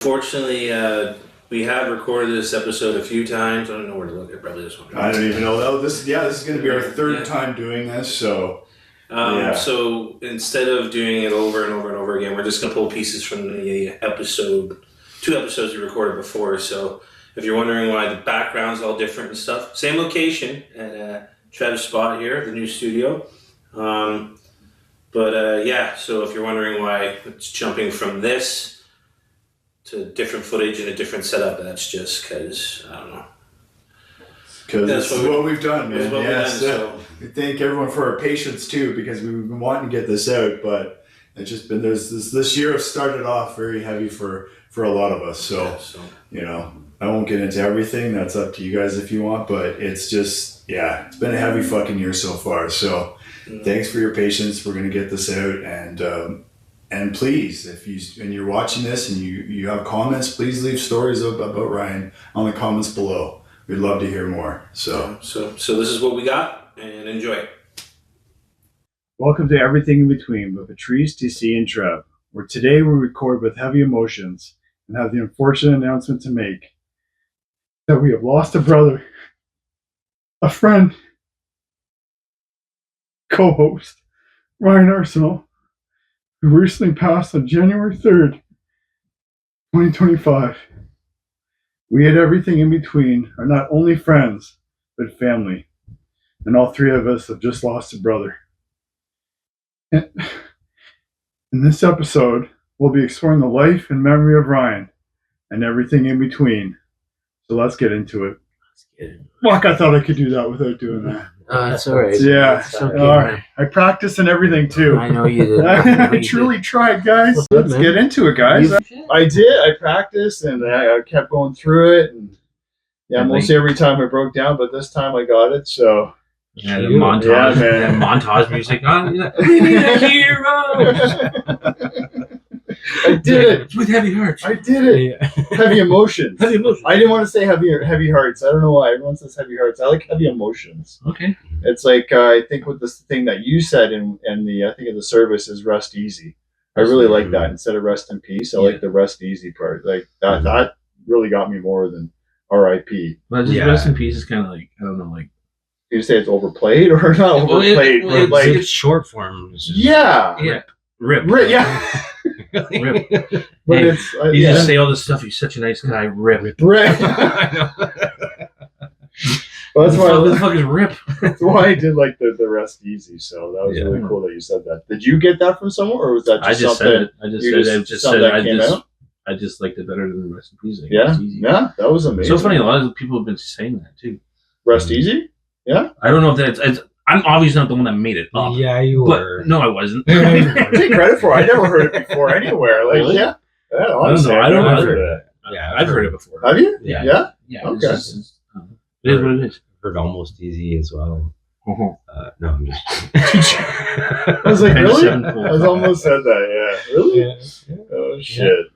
Fortunately, we have recorded this episode a few times. I don't know where to look at. Probably this one. I don't even know. Oh, this is going to be our third time doing this. So, So instead of doing it over and over and over again, we're just going to pull pieces from the two episodes we recorded before. So if you're wondering why the background's all different and stuff, same location at Trev's spot here, the new studio. So if you're wondering why it's jumping from this to different footage and a different setup, that's just because, I don't know. Because that's what we've done, man. So we thank everyone for our patience too, because we've been wanting to get this out, but it's just been this year has started off very heavy for a lot of us. So I won't get into everything. That's up to you guys if you want, but it's just it's been a heavy fucking year so far. So thanks for your patience. We're gonna get this out, and please, if you're watching this and you have comments, please leave stories about Ryan on the comments below. We'd love to hear more. So this is what we got, and enjoy. Welcome to Everything in Between with Patrice, TC, and Trev, where today we record with heavy emotions and have the unfortunate announcement to make that we have lost a brother, a friend, co-host, Ryan Arsenault, who recently passed on January 3rd, 2025. We at Everything in Between are not only friends, but family. And all three of us have just lost a brother. And in this episode, we'll be exploring the life and memory of Ryan and everything in between. So let's get into it. Fuck, I thought I could do that without doing that. That's all right. Yeah. It's okay, all right. I practiced and everything too. I know you did. I truly tried, guys. Let's get into it, guys. I did. I practiced and I kept going through it. And mostly every time I broke down, but this time I got it. So the montage, montage music on. We need a hero. I did it with heavy hearts. I did it. Yeah. Heavy emotions. Heavy emotions. I didn't want to say heavy hearts. I don't know why everyone says heavy hearts. I like heavy emotions. Okay. It's like I think with this thing that you said in the I think in the service is rest easy. I really like that instead of rest in peace. I like the rest easy part. Like that. That really got me more than R.I.P. Well, just rest in peace is kind of like I don't know, like. You say it's overplayed or not overplayed? It's short form. Rip. Yeah. Rip. But hey, you just say all this stuff. You're such a nice guy. Rip. I know. Well, that's why the fuck is Rip. That's why I did like the rest easy. So that was really cool that you said that. Did you get that from somewhere, or was that just something? I just liked it better than rest in peace. Yeah, that was amazing. So funny. A lot of people have been saying that too. Rest easy. Yeah. I don't know if that's. I'm obviously not the one that made it up. Yeah, you were. No, I wasn't. Take credit for it. I never heard it before anywhere. Like, really? Honestly, I don't know. Yeah, I've heard it before. Have you? Yeah. Okay. It is what it is. Heard almost easy as well. No, I'm just. I was like, really? I almost said that. Yeah. Really? Yeah. Oh shit.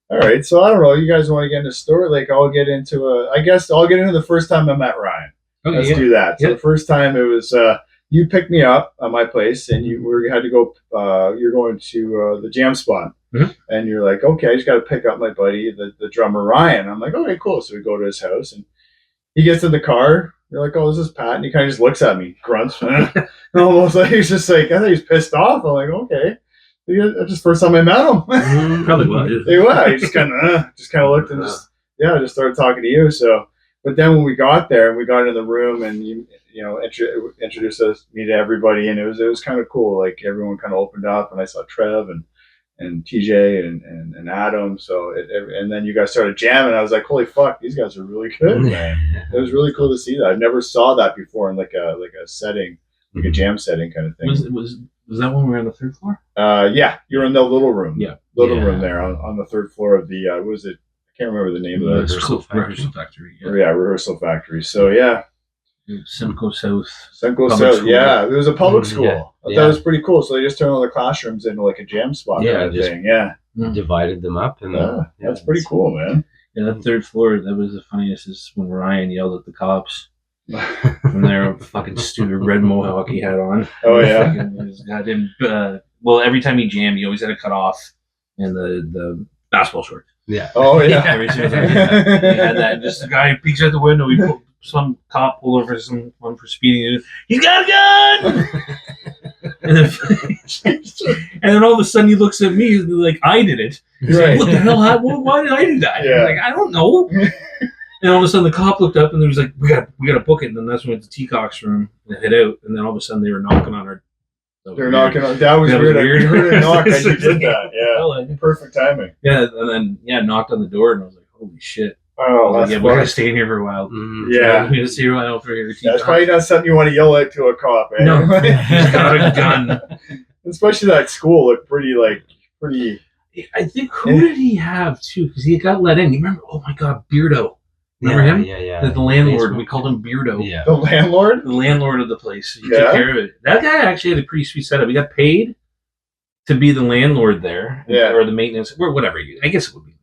All right. So I don't know. You guys want to get into the story? Like, I'll get into I guess I'll get into the first time I met Ryan. Okay, let's do that. So the first time it was you picked me up at my place, and you had to go. You're going to the jam spot, and you're like, okay, I just got to pick up my buddy, the drummer Ryan. I'm like, okay, cool. So we go to his house, and he gets in the car. You're like, oh, this is Pat, and he kind of just looks at me, grunts, and almost like he's just like, I thought he was pissed off. I'm like, okay. That's just the first time I met him. Probably was. He just kind of looked and just started talking to you. So. But then when we got there and we got in the room and you introduced me to everybody, and it was kind of cool. Like everyone kind of opened up, and I saw Trev and TJ and Adam. So and then you guys started jamming. I was like, holy fuck, these guys are really good, man. It was really cool to see that. I never saw that before in like a setting, like a jam setting kind of thing. Was that when we were on the third floor? Yeah, you're in the little room. Yeah, room there on the third floor of the what was it? I can't remember the name of that. Rehearsal Factory. Yeah, Rehearsal Factory. So, Simcoe South. Yeah. It was a public school. I thought it was pretty cool. So they just turned all the classrooms into like a jam spot kind of thing. Yeah. Divided them up. And that's pretty cool, man. Yeah, that third floor, that was the funniest is when Ryan yelled at the cops. From their fucking stupid red mohawk he had on. Oh, yeah. Well, every time he jammed, he always had to cut off and the basketball shorts. Yeah. Oh yeah. Every single time. He had that. Just the guy peeks out the window. Some cop pulled over someone for speeding. He's got a gun. and then all of a sudden he looks at me like I did it. He's Right. like, what the hell? Why did I do that? Yeah. Like, I don't know. And all of a sudden the cop looked up and he was like, we gotta book it. And then that's when we went to Teacock's room and head out. And then all of a sudden they were knocking on our. They're knocking on. That was weird. I heard a knock as you did that. Yeah. Perfect timing. Yeah, and then knocked on the door and I was like, holy shit. Oh, Like, that's we're gonna stay in here for a while. Yeah. We're gonna stay here a while for here. That's probably not something you want to yell at to a cop, eh? No, he's got a gun. Especially that school looked pretty. I think who did he have too? Because he got let in. You remember? Oh my God, Beardo. Remember him? Yeah. The landlord. We called him Beardo. Yeah. The landlord? The landlord of the place. He Yeah. took care of it. That guy actually had a pretty sweet setup. He got paid to be the landlord there, or the maintenance, or whatever. I guess it would be.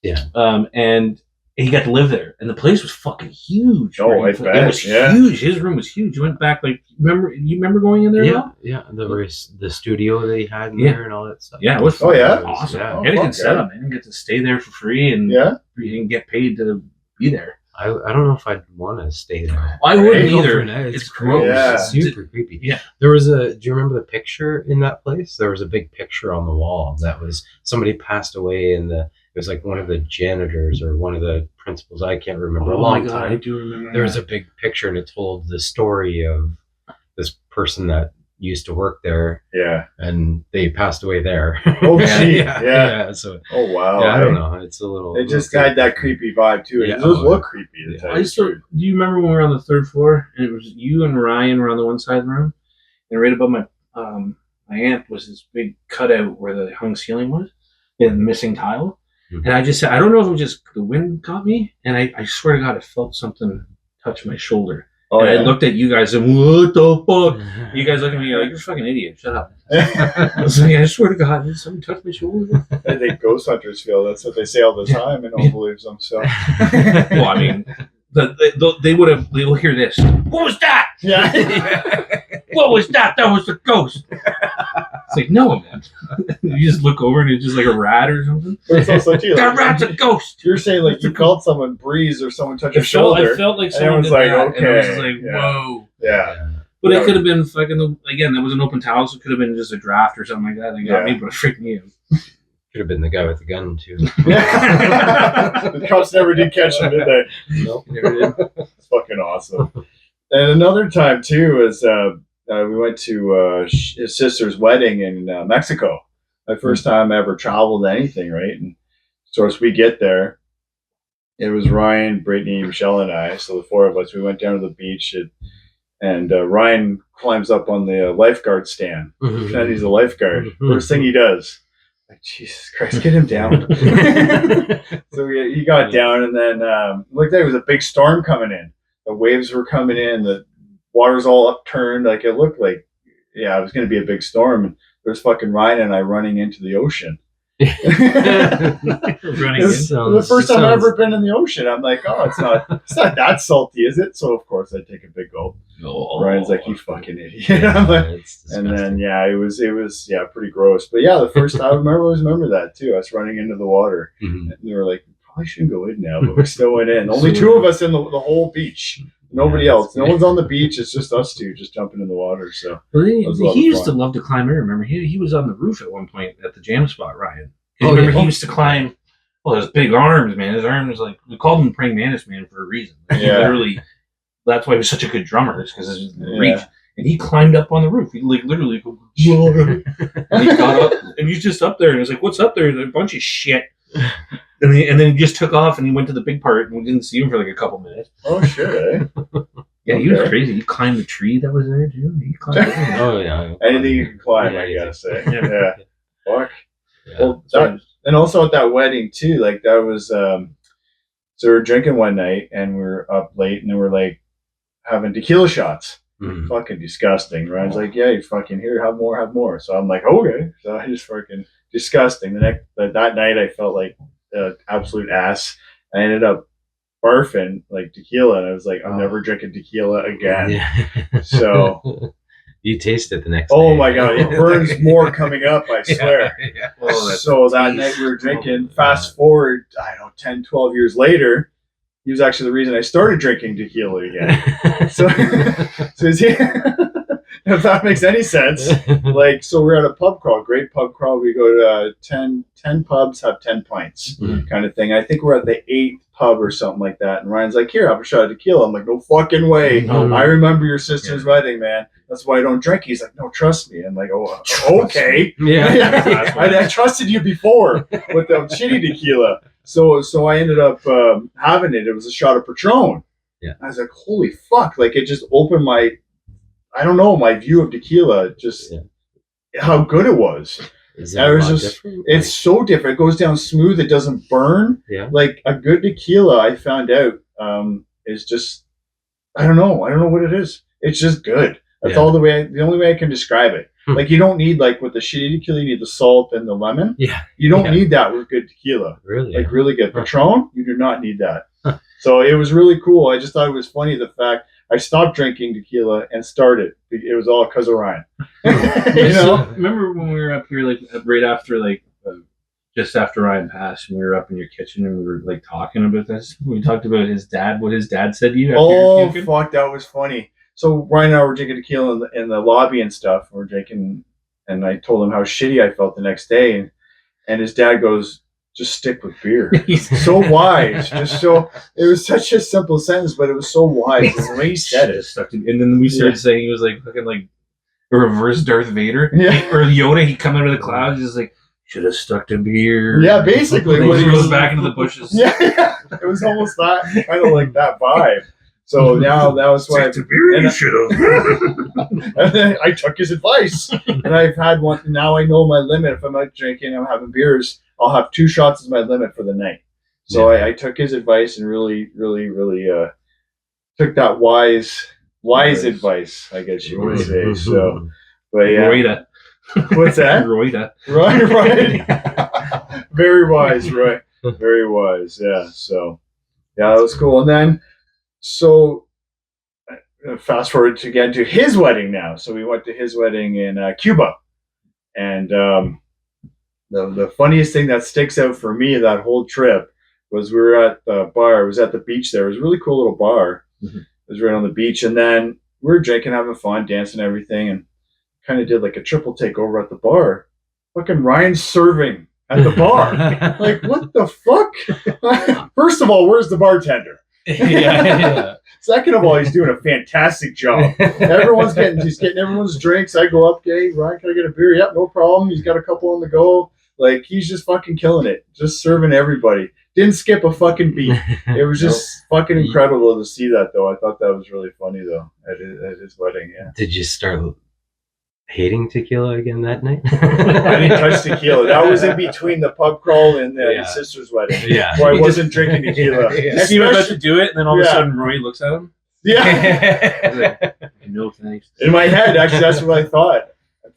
Yeah. And he got to live there, and the place was fucking huge. Oh, right? I bet. It was huge. His room was huge. You went back, like, you remember going in there? Yeah. The studio they had in there and all that stuff. Yeah, it was. Oh, yeah? Awesome. Yeah. He had a fuck, good setup, man. You get to stay there for free and get paid to be there. I don't know if I'd want to stay there. I wouldn't Go either. for a night. It's crazy. gross. Yeah. It's super creepy. Yeah. There was do you remember the picture in that place? There was a big picture on the wall that was somebody passed away it was like one of the janitors or one of the principals. I can't remember. Oh a long my God, time. I do remember. There was a big picture and it told the story of this person that used to work there Yeah. and they passed away there. Oh, gee. Yeah. So Oh, wow. I don't know. It's a little. It just had that creepy vibe, too. Yeah. It does look creepy. To tell I you used to. the truth. Do you remember when we were on the third floor and it was you and Ryan were on the one side of the room, and right above my aunt was this big cutout where the hung ceiling was, and the missing tile. Mm-hmm. And I just said, I don't know if it was just the wind caught me, and I swear to God, I felt something touch my shoulder. Oh, and yeah. I looked at you guys and what the fuck? You guys look at me like, you're a fucking idiot. Shut up. I was like, I swear to God, did something touch my shoulder? I think ghost hunters feel that's what they say all the time, and no one believes them. So, Well, I mean, they'll hear this. What was that? yeah. What was that? That was the ghost. It's like, no, man. You just look over and it's just like a rat or something. But it's also too. That rat's a ghost. You're saying like you felt someone breeze or someone touch your I shoulder. felt like and someone everyone's did like, that, and I was just okay, like, yeah. whoa. Yeah. But it could have been fucking, again, that was an open towel, so it could have been just a draft or something like that. They got me, but it freaked me out. Could have been the guy with the gun too. The cops never did catch him, did they? Nope. Never did. It's fucking awesome. And another time too is we went to his sister's wedding in Mexico. My first time I ever traveled anything, right? And so as we get there, it was Ryan, Brittany, Michelle, and I. So the four of us, we went down to the beach, and Ryan climbs up on the lifeguard stand. Pretend he's a lifeguard. First thing he does. Like, Jesus Christ, get him down. So he got down, and then looked like there was a big storm coming in. The waves were coming in, the water's all upturned. Like it looked like, it was going to be a big storm. And there's fucking Ryan and I running into the ocean. The first time I've ever been in the ocean. I'm like, oh, it's not that salty, is it? So of course I take a big gulp. Ryan's like, you fucking idiot. I'm like, and then it was pretty gross. But yeah, the first time I always remember that too. Us running into the water, and they were like, probably shouldn't go in now, but we still went in. Only two of us in the whole beach. Nobody else. No one's on the beach. It's just us two just jumping in the water. So he used to love to climb. I remember he was on the roof at one point at the jam spot, Ryan. He used to climb. Well, his big arms, man. His arms, like, we called him Praying Mantis Man for a reason. Yeah. Literally, that's why he was such a good drummer, is because his reach. And he climbed up on the roof. He literally go, and he got up, and he's just up there, and he's like, "What's up there?" There's a bunch of shit. And then he just took off, and he went to the big part, and we didn't see him for like a couple minutes. Oh shit! Eh? Yeah, he was crazy. He climbed the tree that was there too. He climbed. Oh yeah. Anything you can climb, I guess. Eh? Yeah. Fuck. Well, and also at that wedding too, like that was. So we were drinking one night, and we were up late, and then we're like having tequila shots. Mm-hmm. Fucking disgusting. Ryan's like, yeah, you fucking here, have more. So I'm like, okay. So I just fucking disgusting. That night I felt like absolute ass. I ended up barfing like tequila, and I was like, I'm never drinking tequila again. Yeah. So You taste it the next day. Oh my God, it burns more coming up, I swear. Yeah. So that night we were drinking, fast forward, I don't know, 10, 12 years later, he was actually the reason I started drinking tequila again. So if that makes any sense. Like, so we're at a pub crawl, great pub crawl. We go to 10 pubs, have 10 pints kind of thing. I think we're at the 8th pub or something like that. And Ryan's like, here, have a shot of tequila. I'm like, no fucking way. I remember your sister's wedding, man. That's why I don't drink. He's like, no, trust me. I'm like, oh, okay. Yeah. I trusted you before with the shitty tequila. So I ended up having it. It was a shot of Patron. Yeah. I was like, holy fuck. Like, it just opened my view of tequila, just how good it was. Is that different? It's so different. It goes down smooth. It doesn't burn. Yeah. Like a good tequila, I found out, is just, I don't know what it is. It's just good. That's the only way I can describe it. Like, you don't need, like, with the shitty tequila, you need the salt and the lemon. Yeah. You don't need that with good tequila. Really? Like, really good. Patron, you do not need that. So it was really cool. I just thought it was funny, the fact I stopped drinking tequila and started. It was all because of Ryan. You know? Remember when we were up here, like, right after, like, just after Ryan passed, and we were up in your kitchen and we were, like, talking about this? We talked about his dad, what his dad said to you after Oh, fuck, that was funny. So Ryan and I were drinking tequila in the lobby and stuff. We're drinking, and I told him how shitty I felt the next day. And his dad goes, just stick with beer. So wise. It was such a simple sentence, but it was so wise. The way he said it. And then we started saying he was like fucking like a reverse Darth Vader. Yeah. Or Yoda, he'd come out of the clouds, he's like, should have stuck to beer. Yeah, basically. When he goes back into the bushes. Yeah. It was almost that, kind of like that vibe. So now that was why. To beer, you should have. And then I took his advice. And I've had one. Now I know my limit. If I'm out drinking, I'm having beers, I'll have 2 shots as my limit for the night. So I took his advice and really took that wise advice, I guess you would say. So, but yeah. Roida. What's that? Roida. Right. Very wise, right? Very wise. Yeah. So, yeah, that was cool. And then, so fast forward again to his wedding now. So we went to his wedding in Cuba, and the funniest thing that sticks out for me that whole trip was we were at the bar. It was at the beach there. It was a really cool little bar. Mm-hmm. It was right on the beach, and then we were drinking, having fun, dancing, everything, and kind of did like a triple takeover at the bar. Fucking Ryan serving at the bar. Like, what the fuck? First of all, where's the bartender? Yeah. Second of all, he's doing a fantastic job. He's getting everyone's drinks. I go up, hey, Ryan, can I get a beer? Yep, no problem. He's got a couple on the go. Like, he's just fucking killing it. Just serving everybody. Didn't skip a fucking beat. It was just fucking incredible to see that, though. I thought that was really funny, though, at his wedding, yeah. Did you start hating tequila again that night? I didn't touch tequila. That was in between the pub crawl and his sister's wedding. Yeah. Where I wasn't drinking tequila. Yeah. He was about to do it, and then all of a sudden Roy looks at him. Yeah. No thanks. In my head, actually, that's what I thought.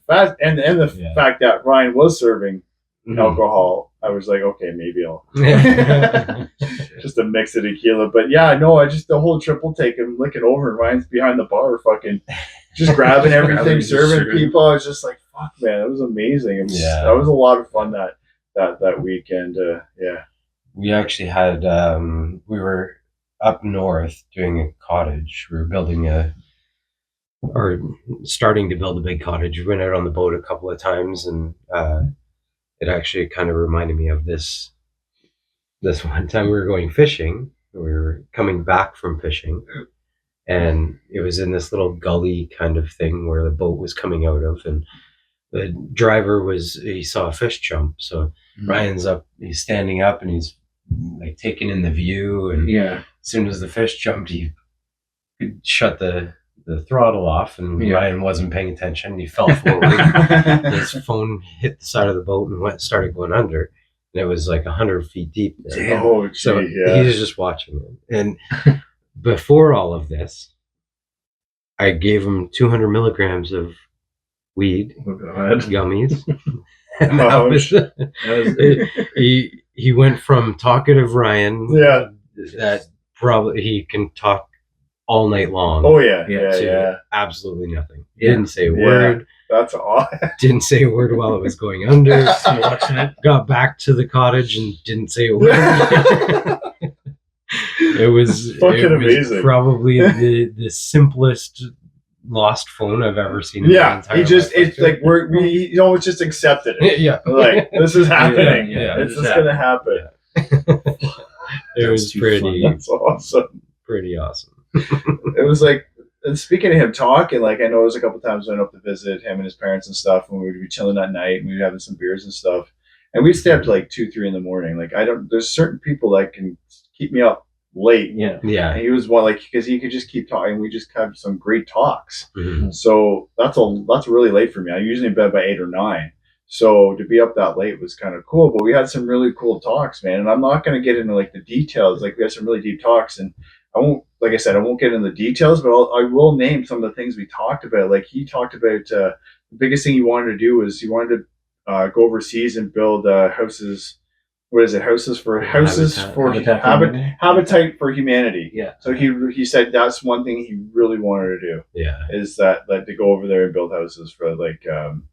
And the fact that Ryan was serving alcohol, I was like, okay, maybe I'll just a mix of tequila. But yeah, no, the whole triple take and looking over, and Ryan's behind the bar, fucking just grabbing everything, serving people. I was just like, fuck, man, it was amazing. That was a lot of fun that weekend. Yeah. We actually had we were up north doing a cottage. We were starting to build a big cottage. We went out on the boat a couple of times, and it actually kind of reminded me of this one time we were going fishing. We were coming back from fishing, and it was in this little gully kind of thing where the boat was coming out of, and the driver he saw a fish jump. So Ryan's up, he's standing up, and he's like taking in the view, and as soon as the fish jumped, he shut the throttle off, and Ryan wasn't paying attention. He fell forward. His phone hit the side of the boat and started going under. And it was like 100 feet deep there. Oh, so he was just watching it. And before all of this, I gave him 200 milligrams of weed gummies. He went from talkative Ryan. Yeah. That probably he can talk all night long. Oh yeah, Yeah, yeah. Absolutely nothing. Yeah. Didn't say a word. That's all. Didn't say a word while it was going under. Just watching it. Got back to the cottage and didn't say a word. It was Fucking amazing. Probably the simplest lost phone I've ever seen. In my entire he just life. it's like we almost just accepted it. Yeah, Like this is happening. Yeah, It's just gonna happen. it was pretty. That's awesome. Pretty awesome. It was like, and speaking of him talking, like I know it was a couple times I went up to visit him and his parents and stuff, and we would be chilling at night and we'd be having some beers and stuff, and we'd stay up to like 2-3 in the morning. Like there's certain people that can keep me up late. Yeah. And he was one, like, because he could just keep talking. We just have some great talks. Mm-hmm. So that's really late for me. I'm usually in bed by 8 or 9. So to be up that late was kind of cool. But we had some really cool talks, man. And I'm not going to get into like the details. Like we had some really deep talks, and I won't, like I said, I won't get into the details, but I will name some of the things we talked about. Like he talked about the biggest thing he wanted to do was he wanted to go overseas and build houses. What is it? Habitat for humanity. Yeah. So he said that's one thing he really wanted to do. Yeah. Is that to go over there and build houses for like kind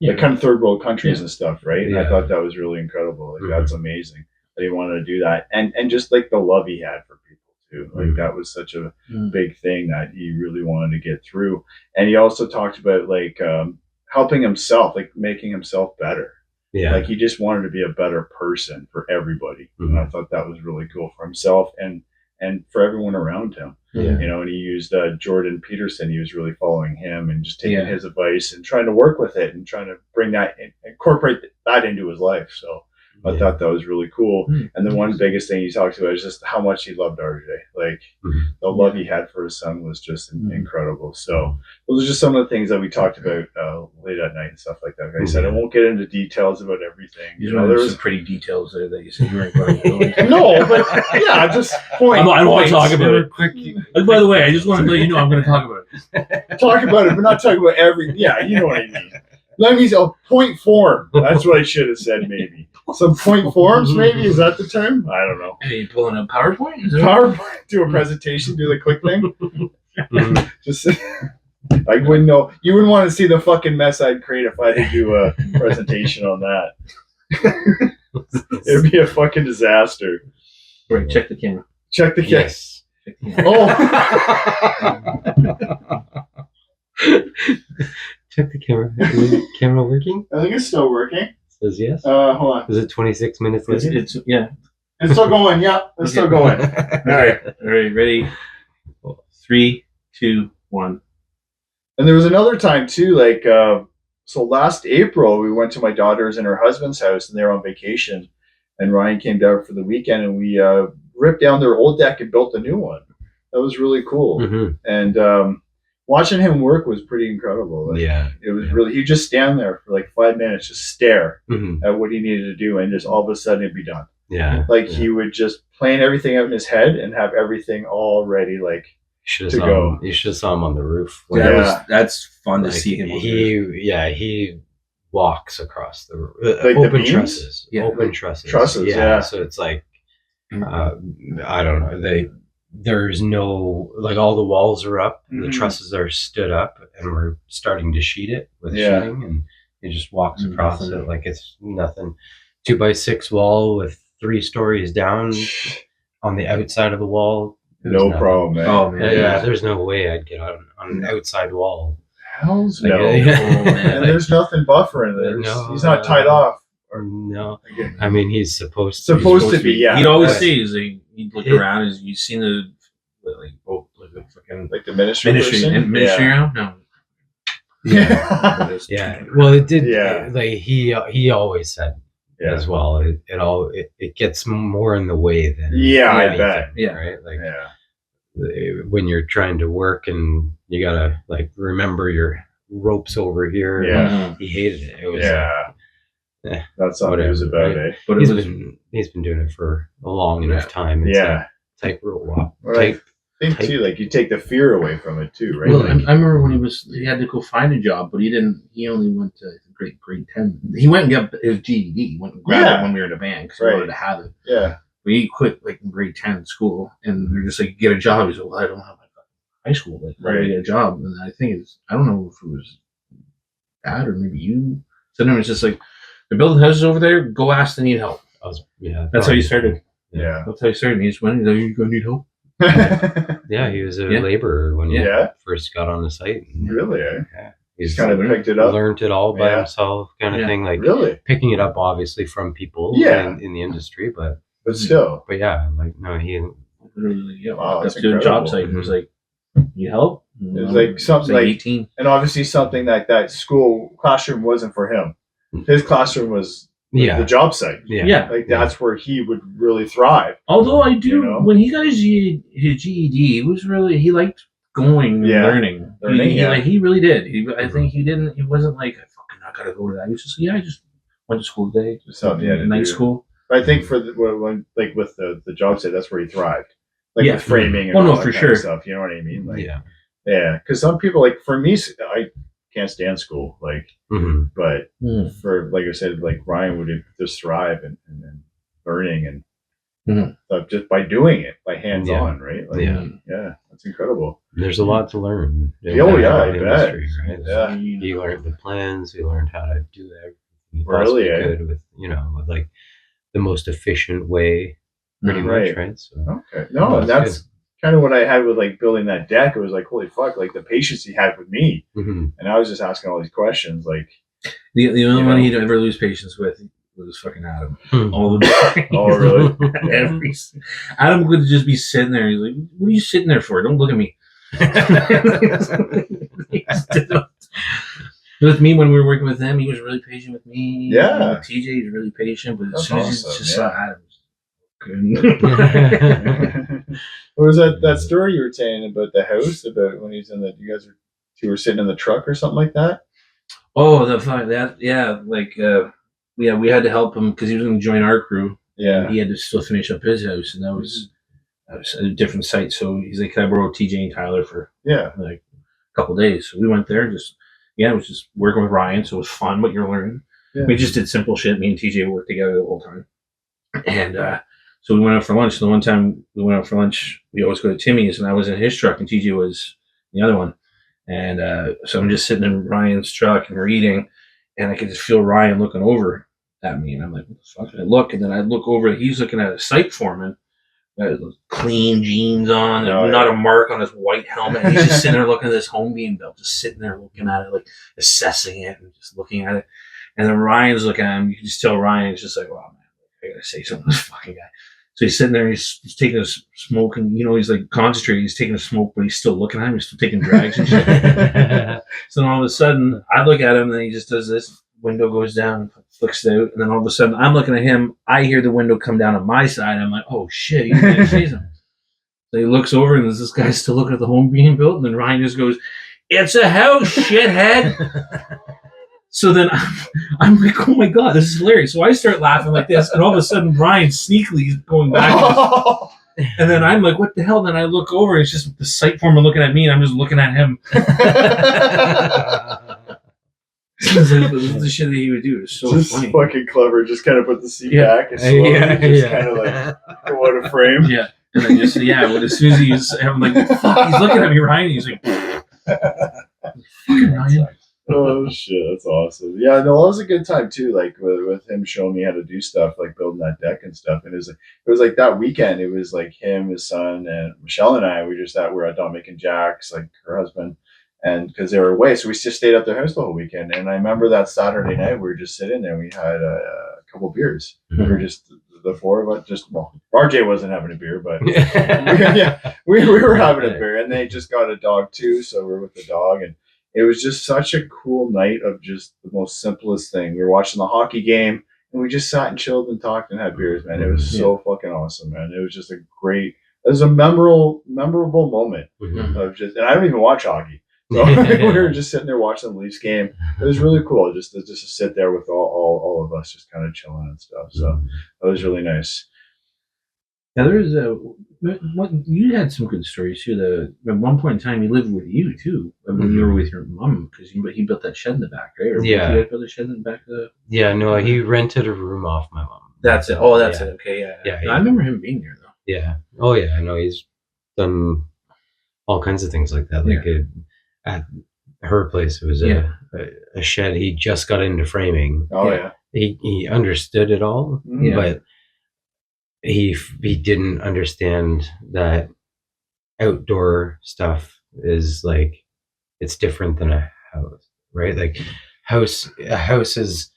of third world countries and stuff, right? And I thought that was really incredible. Like that's amazing that he wanted to do that, and just like the love he had for people too. Like that was such a big thing that he really wanted to get through. And he also talked about like helping himself, like making himself better. Yeah. Like he just wanted to be a better person for everybody. And I thought that was really cool for himself and for everyone around him. Yeah. You know, and he used Jordan Peterson. He was really following him and just taking his advice and trying to work with it and trying to bring that, incorporate that into his life. So I thought that was really cool. And the one biggest thing he talked about is just how much he loved RJ. Like the love he had for his son was just incredible. So those are just some of the things that we talked about late at night and stuff like that. Like I said, I won't get into details about everything. You know, there was some pretty details there that you said you weren't going to go into. No, but yeah, just point. I don't want to talk about it. Quick. By the way, I just want to let you know I'm going to talk about it. Talk about it, but not talk about every. Yeah, you know what I mean. Let me a point form. That's what I should have said. Maybe some point forms. Maybe is that the term? I don't know. Hey, you pulling a PowerPoint? Is that PowerPoint. Do a presentation. Do the quick thing. Just. I wouldn't know. You wouldn't want to see the fucking mess I'd create if I had to do a presentation on that. It'd be a fucking disaster. Right, check the camera. Check the camera. Yes. Check the camera. Check the camera. Is the camera working? I think it's still working. It says yes. Hold on. Is it 26 minutes later? It's yeah. It's still going. Yeah, it's still going. All right, ready? 3, 2, 1. And there was another time too, like so last April we went to my daughter's and her husband's house, and they were on vacation, and Ryan came down for the weekend, and we ripped down their old deck and built a new one. That was really cool. And watching him work was pretty incredible. Like, it was really, he'd just stand there for like 5 minutes, just stare at what he needed to do, and just all of a sudden it'd be done. He would just plan everything out in his head and have everything all ready, like you should have saw him on the roof. That's fun to see him. He walks across the roof. Like open the trusses. beams? Open trusses. So it's like I don't know. There's no, like, all the walls are up, the trusses are stood up, and we're starting to sheet it with sheeting, and he just walks across it like it's nothing. 2x6 wall with 3 stories down on the outside of the wall. No problem, man. Oh man, there's no way I'd get on an outside wall. Hell's no. And there's nothing buffering there. No, he's not tied off. No, I mean he's supposed to be. Yeah, he'd always say he'd look around. Is you seen the like the ministry around? No. Yeah. Well, it did. Yeah. Like he always said as well. It gets more in the way than I bet. Yeah. Right. Like when you're trying to work and you gotta like remember your ropes over here. Yeah. He hated it. It was that's all it was about, right? But he's been doing it for a long enough time. It's tightrope walk. Right. I think too, like you take the fear away from it too, right? Well, I remember when he had to go find a job, but he didn't. He only went to grade 10. He went and got his GED. He went and grabbed it when we were in a band because he wanted to have it. Yeah. we quit like in grade 10 school, and they're just like, get a job. He's like, well, I don't have my high school, like, how do I get a job? And I think I don't know if it was Dad or maybe you. So then it was just like, they're building houses over there. Go ask, they need help. That's how you started. Yeah. That's how you started. He just went, you're going to need help. Yeah, he was a laborer when he first got on the site. Really? Eh? Yeah. He's kind of picked it up. Learned it all by himself, kind of thing. Like picking it up, obviously, from people in the industry, but still. But yeah, like no, he literally wow, up to a job site and was like, "You help?" It was like something like 18, and obviously something like that school classroom wasn't for him. His classroom was the job site. Yeah. Like that's where he would really thrive. Although I do, when he got his GED, he was really, he liked going and learning. He really did. I think he wasn't like, I gotta go to that. He was just, I just went to school today. Just something night school. But I think for when like with the job site, that's where he thrived. Like with framing and all that for kind sure of stuff. You know what I mean? Like, yeah. Because some people, like for me, I can't stand school. Like, but for like I said, like Ryan would just thrive and learning and stuff just by doing it, by hands on, right? Like, that's incredible. There's a lot to learn. I bet. Industry, right? Yeah, he learned the plans. He learned how to do everything he really could with with like the most efficient way, pretty much, right? So, okay, no, and that's kind of what I had with like building that deck. It was like, holy fuck, like the patience he had with me, and I was just asking all these questions. Like the only one he'd ever lose patience with was fucking Adam. All the time. Oh, really? Adam would just be sitting there. He's like, "What are you sitting there for? Don't look at me." With me, when we were working with him, he was really patient with me. Yeah. With TJ, he was really patient, but as soon as he just saw Adam, what was that story you were saying about the house? About when he's in the, you were sitting in the truck or something like that? Oh, we had to help him because he was going to join our crew. Yeah. He had to still finish up his house, and that was a different site. So he's like, "Can I borrow TJ and Tyler for like a couple of days?" So we went there and it was just working with Ryan. So it was fun, but you're learning. Yeah. We just did simple shit. Me and TJ worked together the whole time. And so we went out for lunch. The one time we went out for lunch, we always go to Timmy's, and I was in his truck and TJ was in the other one. And so I'm just sitting in Ryan's truck and we're eating, and I could just feel Ryan looking over at me. And I'm like, what the fuck? And I look, and then I look over, he's looking at a site foreman. Clean jeans on, and not a mark on his white helmet. And he's just sitting there looking at this home beam belt, just sitting there looking at it, like assessing it and just looking at it. And then Ryan's looking at him. You can just tell Ryan's just like, "Wow, man, I gotta say something to this fucking guy." So he's sitting there, he's taking a smoke, and he's like concentrating. He's taking a smoke, but he's still looking at him. He's still taking drags and shit. So then all of a sudden, I look at him, and he just does this. Window goes down, flicks out, and then all of a sudden I'm looking at him. I hear the window come down on my side. I'm like, "Oh shit, he's gonna say something." So he looks over, and there's this guy still looking at the home being built, and then Ryan just goes, "It's a house, shithead." So then I'm like, "Oh my god, this is hilarious." So I start laughing like this, and all of a sudden Ryan sneakily is going back. And then I'm like, "What the hell?" Then I look over, and it's just the site foreman looking at me, and I'm just looking at him. This is the shit that he would do. It's so just funny. Fucking clever. Just kind of put the seat back and slowly just kind of like go out of frame. Yeah. And then just, but as soon as I'm like, fuck, he's looking at me, Ryan. He's like, fucking Ryan. Oh shit, that's awesome. Yeah, no, it was a good time too. Like with him showing me how to do stuff, like building that deck and stuff. And it was like that weekend. It was like him, his son, and Michelle and I. We were at Dominic and Jack's, like her husband. And because they were away, so we just stayed at their house the whole weekend. And I remember that Saturday night, we were just sitting there. We had a couple beers. We were just the four of us. RJ wasn't having a beer, but we were having a beer. And they just got a dog too, so we were with the dog. And it was just such a cool night of just the most simplest thing. We were watching the hockey game, and we just sat and chilled and talked and had beers. Man, it was so fucking awesome, man. It was just it was a memorable moment of just. And I don't even watch hockey. So we were just sitting there watching the Leafs game. It was really cool just to sit there with all of us just kind of chilling and stuff. So that was really nice. Yeah, there was you had some good stories too. At one point in time, he lived with you too. I mean, you were with your mom because he built that shed in the back, right? Or you guys built a shed in the back of the. Yeah, no, he rented a room off my mom. That's it. Oh, that's Yeah. it. Okay, yeah. Yeah, No, I remember him being there though. Yeah. Oh yeah. I know he's done all kinds of things like that. Like at her place, it was a shed. He just got into framing. Oh yeah. He understood it all, but he didn't understand that outdoor stuff is like it's different than a house, right? Like a house is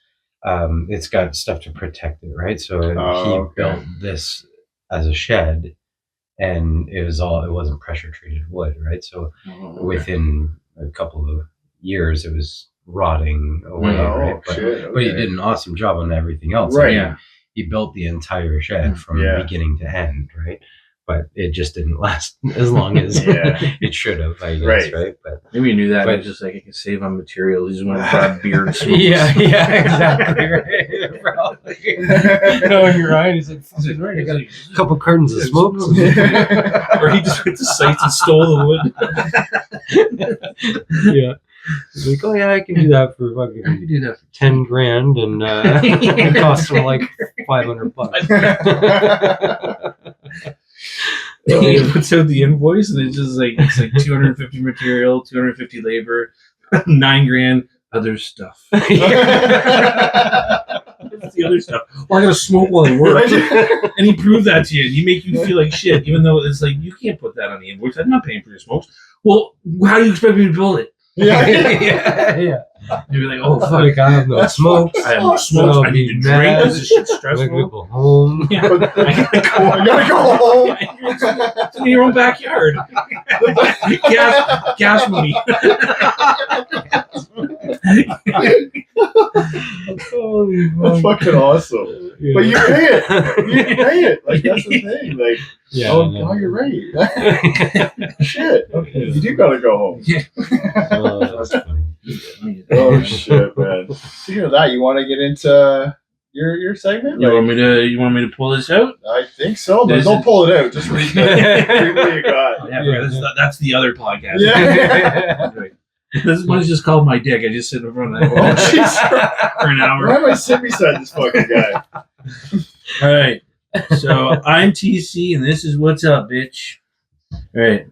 it's got stuff to protect it, right? So he built this as a shed, and it wasn't pressure treated wood, right? So within a couple of years it was rotting away, right? But he did an awesome job on everything else, right? I mean, he built the entire shed from beginning to end, right? But it just didn't last as long as it should have, I guess, right? But maybe you knew that. But just like it could save on material. He just went and brought beer and smokes. Yeah, exactly, right. Probably. No, you're right. He's like, I got a couple cartons of smoke. Or he just went to sites and stole the wood. Yeah. He's like, oh yeah, I can do that for fucking I can do that for $10,000, and it costs him like $500. He puts out the invoice, and it's like 250 material, 250 labor, $9,000 other stuff. What's the other stuff? Well, I gotta smoke while I work. And he proved that to you. He make you feel like shit, even though it's like you can't put that on the invoice. I'm not paying for your smokes. Well, how do you expect me to build it? Yeah. You'd be like, oh fuck, Like, I have no smoke. I have no smokes. I need to drink. This is shit I'm stressful. gonna go home. Yeah. I gotta go home. It's in your own backyard. Gas money. That's fucking awesome. Yeah. But you pay it. You pay it. Like that's the thing. Like, you're right. Shit. Okay. You do gotta go home. Yeah. That's funny. Oh shit, man. Speaking of that, you want to get into your segment? You want me to pull this out? I think so, but don't pull it out. Just read what you got. Yeah. That's the other podcast. Yeah. This one's just called My Dick. I just sit in front of that for an hour. Why am I sitting beside this fucking guy? All right. So I'm TC, and this is What's Up, bitch. All right.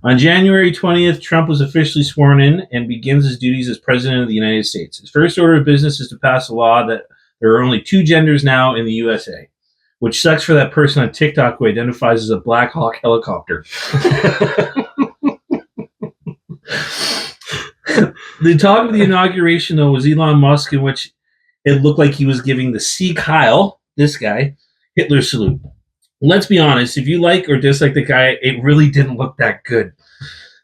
On January 20th, Trump was officially sworn in and begins his duties as president of the United States. His first order of business is to pass a law that there are only 2 genders now in the USA, which sucks for that person on TikTok who identifies as a Black Hawk helicopter. The talk of the inauguration, though, was Elon Musk, in which it looked like he was giving the Sieg Heil, this guy, Hitler salute. Let's be honest, if you like or dislike the guy, it really didn't look that good.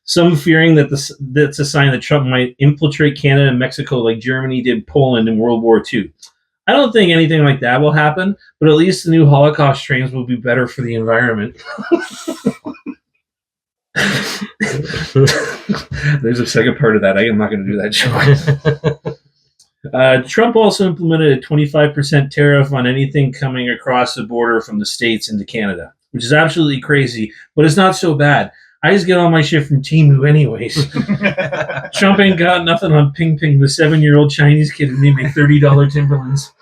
Some fearing that that's a sign that Trump might infiltrate Canada and Mexico like Germany did Poland in World War II. I don't think anything like that will happen, but at least the new Holocaust trains will be better for the environment. There's a second part of that. I am not going to do that joke. Trump also implemented a 25% tariff on anything coming across the border from the States into Canada, which is absolutely crazy, but it's not so bad. I just get all my shit from Temu anyways. Trump ain't got nothing on Ping Ping, the 7-year-old Chinese kid who made me $30 Timberlands.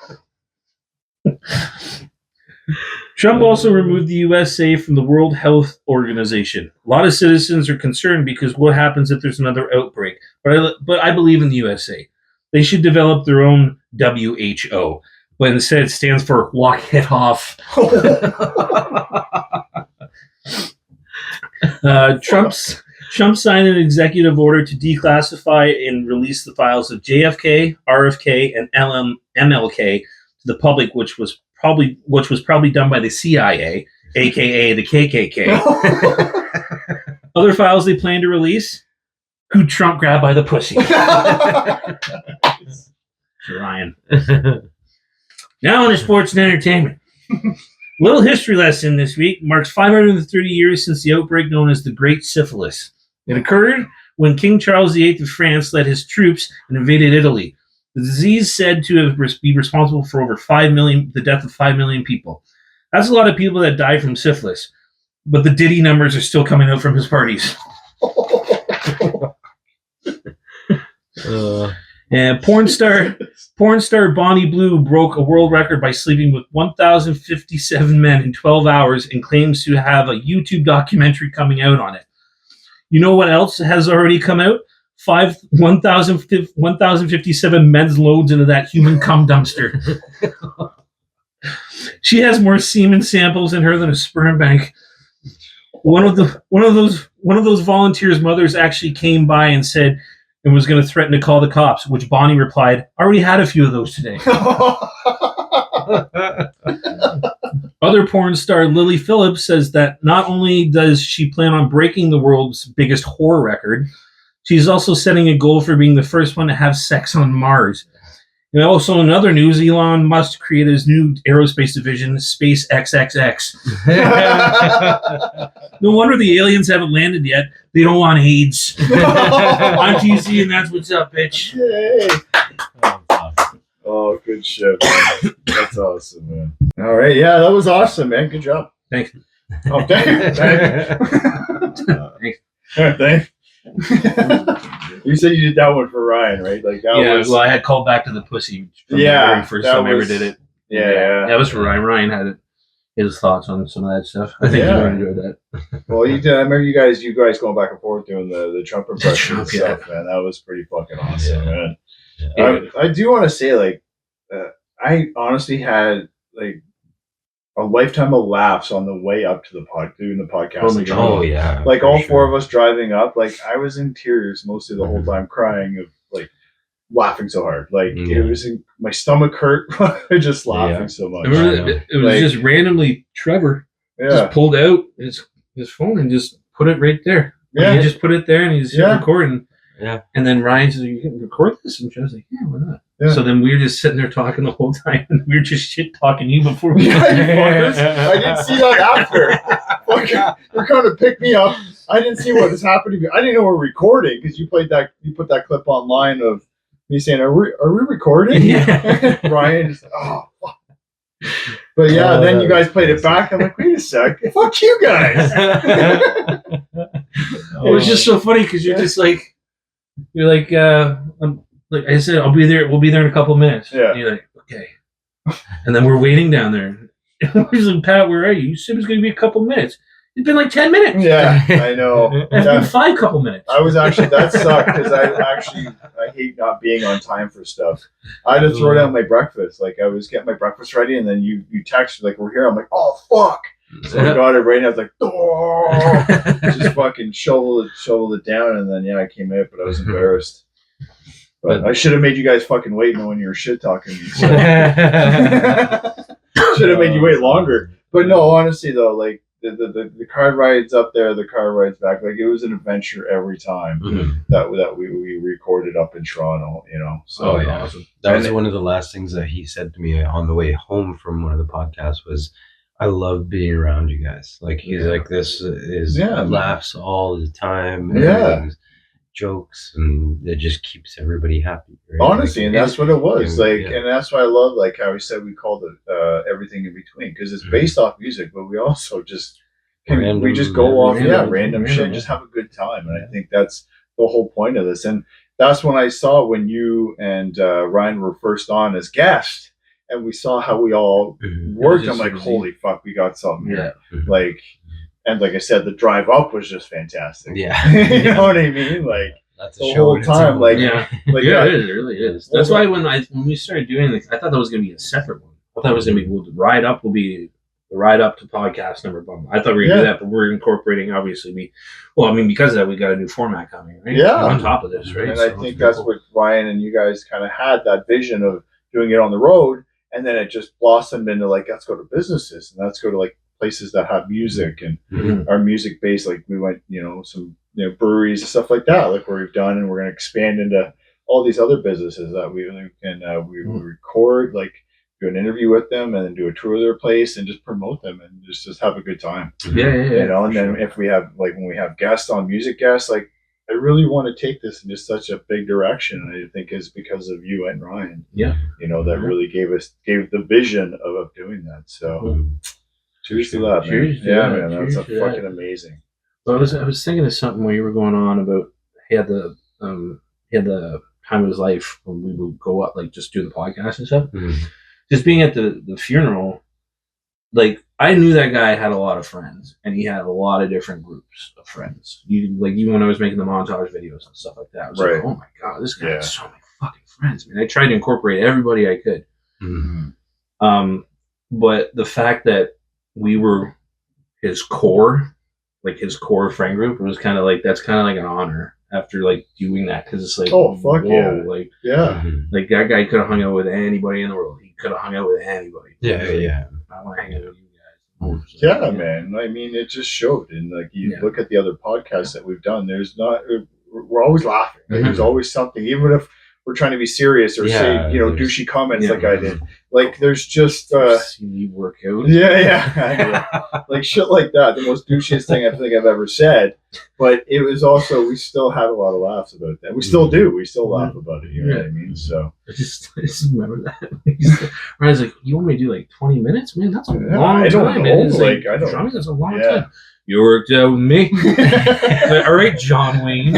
Trump also removed the USA from the World Health Organization. A lot of citizens are concerned because what happens if there's another outbreak? But I believe in the USA. They should develop their own WHO, but instead it stands for Walk It Off. Trump signed an executive order to declassify and release the files of JFK, RFK, and MLK to the public, which was probably done by the CIA, aka the KKK. Other files they plan to release: who Trump grabbed by the pussy. Ryan. Now on to sports and entertainment. Little history lesson this week marks 530 years since the outbreak known as the Great Syphilis. It occurred when King Charles VIII of France led his troops and invaded Italy. The disease said to be responsible for over the death of 5 million people. That's a lot of people that died from syphilis, but the Diddy numbers are still coming out from his parties. And porn star Bonnie Blue broke a world record by sleeping with 1,057 men in 12 hours and claims to have a YouTube documentary coming out on it. You know what else has already come out? 1,057 men's loads into that human cum dumpster. She has more semen samples in her than a sperm bank. One of those volunteers' mothers actually came by and said and was going to threaten to call the cops, which Bonnie replied, "I already had a few of those today." Other porn star Lily Phillips says that not only does she plan on breaking the world's biggest whore record, she's also setting a goal for being the first one to have sex on Mars. And also in other news, Elon Musk created his new aerospace division, Space XXX. No wonder the aliens haven't landed yet. They don't want AIDS. I'm TC, and that's what's up, bitch. Yay. Oh, good shit, man. That's awesome, man. All right, yeah, that was awesome, man. Good job. Thanks. Oh, thanks. Thanks. You said you did that one for Ryan, right? Like that was. Well, I had called back to the pussy from the very first time I ever did it. Yeah. That was for Ryan. Ryan had his thoughts on some of that stuff. I think he really enjoyed that. Well, you did. I remember you guys going back and forth doing the Trump impression and stuff, man. That was pretty fucking awesome, man. Yeah. I do want to say, like, I honestly had like a lifetime of laughs on the way up to doing the podcast. Oh yeah, like all four of us driving up, like I was in tears mostly the whole time, crying of like laughing so hard. Like it was my stomach hurt just laughing so much. It was just randomly Trevor just pulled out his phone and just put it right there. Yeah, he just put it there and he's recording. Yeah, and then Ryan said, "You can record this," and I was like, "Yeah, why not?" Yeah. So then we were just sitting there talking the whole time, and we were just shit talking you before we. I didn't see that after. You're trying to pick me up. I didn't see what was happening. I didn't know we were recording because you put that clip online of me saying, "Are we recording?" Yeah. Ryan just oh. Fuck. But yeah, then you guys played it back. I'm like, wait a sec, fuck you guys. It was just so funny because you're like, like I said, I'll be there. We'll be there in a couple of minutes. Yeah. And you're like, okay. And then we're waiting down there. We're like, Pat, where are you? You said it was going to be a couple of minutes. It's been like 10 minutes. Yeah, I know. It's been 5 couple minutes. I was actually, that sucked because I hate not being on time for stuff. I had to throw down my breakfast. Like I was getting my breakfast ready and then you text like, we're here. I'm like, oh, fuck. So I got it right and I was like, oh, just fucking shovel it down. And then, I came out, but I was embarrassed. But I should have made you guys fucking wait knowing you were shit talking me. So. Should have made you wait longer. But no, honestly though, like the car rides up there, the car rides back, like it was an adventure every time that we recorded up in Toronto, So awesome. That was one of the last things that he said to me on the way home from one of the podcasts was, I love being around you guys. Like he's like, this is laughs all the time. Jokes and it just keeps everybody happy. Right? Honestly, and that's what it was. And that's why I love like how we said we called it everything in between because it's based off music, but we also just we just go off random shit, just have a good time, and I think that's the whole point of this. And that's when I saw when you and Ryan were first on as guests, and we saw how we all worked. I'm like, holy fuck, we got something here, like. And like I said, the drive up was just fantastic. Yeah. You know what I mean? Like that's the whole time. Like, it really is. That's why when we started doing this, I thought that was going to be a separate one. I thought it was going to be the ride up will be the ride up to podcast number one. I thought we were going to do that, but we're incorporating obviously because of that we got a new format coming, right? Yeah. On top of this, right? And I think that's what Ryan and you guys kind of had that vision of doing it on the road, and then it just blossomed into like let's go to businesses and let's go to like places that have music and are music based. Like we went, some breweries and stuff like that, like where we've done, and we're going to expand into all these other businesses that we can we record, like do an interview with them, and then do a tour of their place and just promote them and just have a good time. And then if we have when we have guests on music guests, like I really want to take this in just such a big direction, and I think it's because of you and Ryan. That really gave the vision of doing that. So. Cheers to that, man. That's fucking amazing. Well, I was thinking of something while you were going on about he had the time of his life when we would go up, like just do the podcast and stuff. Mhm. Just being at the funeral, like I knew that guy had a lot of friends, and he had a lot of different groups of friends. Even when I was making the montage videos and stuff like that, I was like, oh my god, this guy has so many fucking friends. I mean, I tried to incorporate everybody I could. Mhm. But the fact that we were his core friend group, it was kind of like, that's kind of like an honor after like doing that, because it's like, oh fuck whoa, yeah, like that guy could have hung out with anybody in the world. He could have hung out with anybody. Yeah. I want to hang out with you guys. yeah, man. I mean, it just showed, and like you look at the other podcasts that we've done. We're always laughing. Like, there's always something, even if we're trying to be serious or say douchey comments like I did. Like there's just see me work out. Yeah. Like shit like that. The most douchiest thing I think I've ever said. But it was also, we still had a lot of laughs about that. We still do. We still laugh about it. You know what I mean? So I just remember that. I was like, you want me to do like 20 minutes? Man, that's a long time. I don't know. Like, I don't. Drumming is a long time. You worked out with me. All right, John Wayne.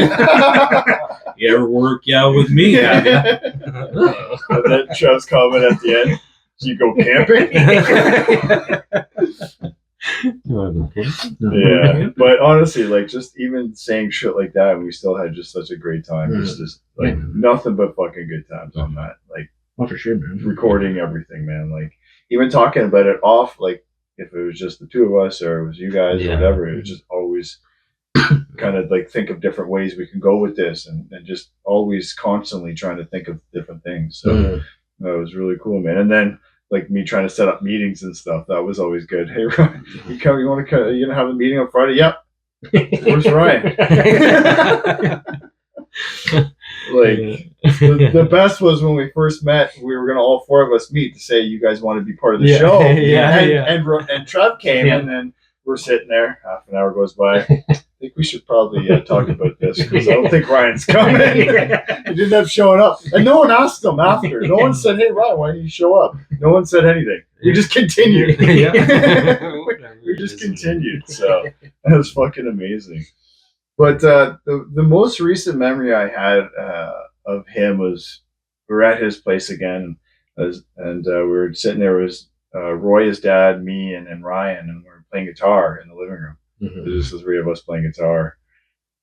You ever work out with me? And then Trev's comment at the end. Do you go camping? Yeah, but honestly, like just even saying shit like that, we still had just such a great time. Just like nothing but fucking good times on that. Like, oh, for sure, man. Recording everything, man. Like even talking about it off, like if it was just the two of us or it was you guys or whatever, it was just always kind of like think of different ways we can go with this, and just always constantly trying to think of different things. So that was really cool, man. And then like me trying to set up meetings and stuff, that was always good. Hey, Ryan, you want to, you gonna have a meeting on Friday? Yep. Where's Ryan? Like the best was when we first met. We were gonna all four of us meet to say you guys want to be part of the show. And Trev came, and then we're sitting there. Half an hour goes by. I think we should probably talk about this because I don't think Ryan's coming. He didn't have showing up, and no one asked him after. No one said, "Hey, Ryan, why didn't you show up?" No one said anything. We just continued. We just continued. So that was fucking amazing. But the most recent memory I had of him was we were at his place again, and we were sitting there. It was Roy, his dad, me, and Ryan, and we were playing guitar in the living room. There's just the three of us playing guitar,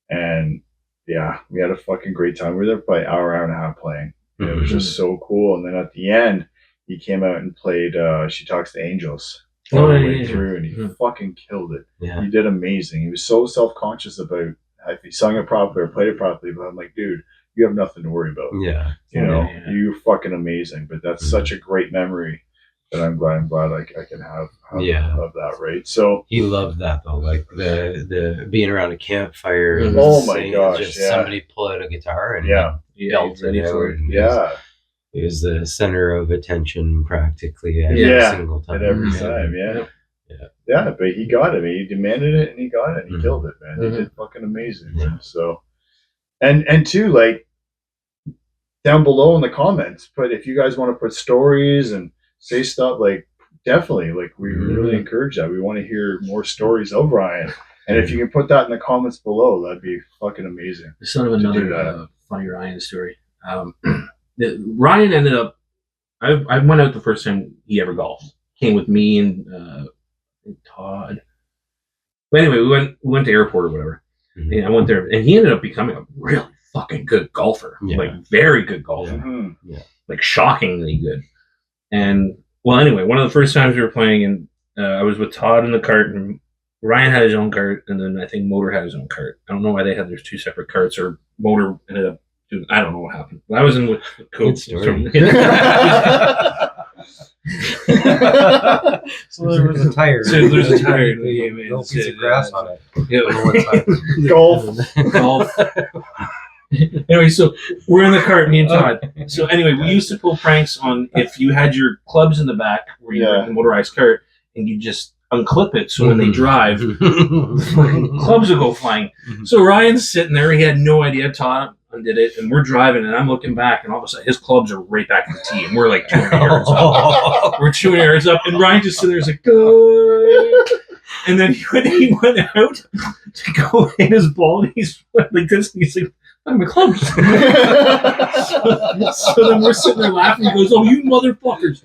and yeah, we had a fucking great time. We were there for about an hour and a half playing. And it was just so cool. And then at the end, he came out and played "She Talks to Angels" all the way through, and he fucking killed it. Yeah. He did amazing. He was so self-conscious about if he sung it properly or played it properly, but I'm like, dude, you have nothing to worry about. Yeah, you're fucking amazing. But that's such a great memory that I'm glad I can have of that, right? So he loved that though, like the being around a campfire. And oh my gosh, somebody pull out a guitar and belt ready for it. He was the center of attention practically every single time. At every time, yeah. But he got it. He demanded it, and he got it. And he killed it, man. He did fucking amazing. Yeah. Man. So, and too, like down below in the comments, but if you guys want to put stories and say stuff, like definitely, like we really encourage that. We want to hear more stories of Ryan, and if you can put that in the comments below, that'd be fucking amazing. There's sort of another funny Ryan story. Ryan ended up. I went out the first time he ever golfed. Came with me and Todd. But anyway, we went to airport or whatever. And I went there, and he ended up becoming a really fucking good golfer, like very good golfer, like shockingly good. And well, anyway, one of the first times we were playing, and I was with Todd in the cart, and Ryan had his own cart, and then I think Motor had his own cart. I don't know why they had their two separate carts, or Motor ended up doing. I don't know what happened. But I was in with Coach. So there was a tire. There's a tire. No piece of grass on it. Yeah. Golf. Anyway, so we're in the cart, me and Todd. So anyway, we used to pull pranks on if you had your clubs in the back where you were in the motorized cart, and you just unclip it so when they drive, clubs will go flying. So Ryan's sitting there, he had no idea. Todd undid it, and we're driving, and I'm looking back, and all of a sudden his clubs are right back in the tee, and we're like 200 yards up. We're 200 yards up, and Ryan just sitting there, like, good. And then when he went out to go hit his ball, and he's like this, and he's like, I'm a clubs. So then we're sitting there laughing. He goes, "Oh, you motherfuckers!"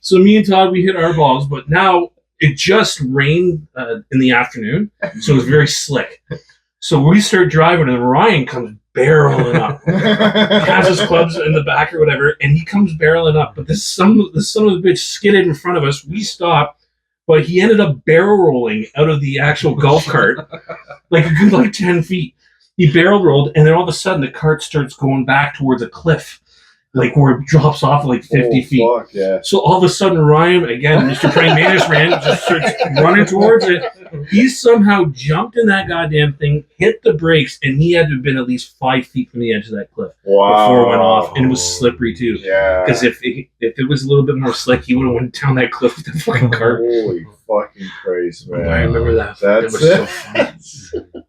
So me and Todd, we hit our balls, but now it just rained in the afternoon, so it was very slick. So we start driving, and Ryan comes barreling up. He has his clubs in the back or whatever, and he comes barreling up. But the son of the bitch skidded in front of us. We stopped, but he ended up barrel rolling out of the actual golf cart, like a good 10 feet. He barrel rolled, and then all of a sudden the cart starts going back towards a cliff, like where it drops off 50 feet. Fuck, yeah. So all of a sudden, Ryan, again, Mr. Praying Mantis man, just starts running towards it. He somehow jumped in that goddamn thing, hit the brakes, and he had to have been at least 5 feet from the edge of that cliff before it went off. And it was slippery too. Yeah. Because if it was a little bit more slick, he would have went down that cliff with the fucking cart. Holy fucking Christ, man. I remember that. That's it was so funny.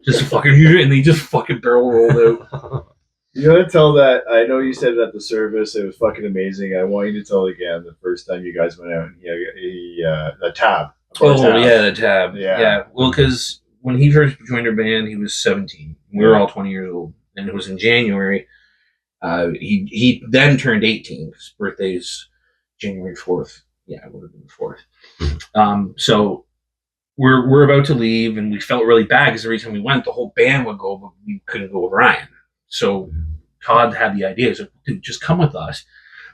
Just fucking, and they just fucking barrel rolled out. You gotta tell that. I know you said it at the service. It was fucking amazing. I want you to tell it again the first time you guys went out. The tab. Yeah, the tab. Yeah. Well, because when he first joined our band, he was 17. We were all 20 years old, and it was in January. He then turned 18. His birthday's January 4th. Yeah, it would have been the 4th. So we're about to leave, and we felt really bad because every time we went, the whole band would go, but we couldn't go with Ryan. So Todd had the idea, so dude, just come with us.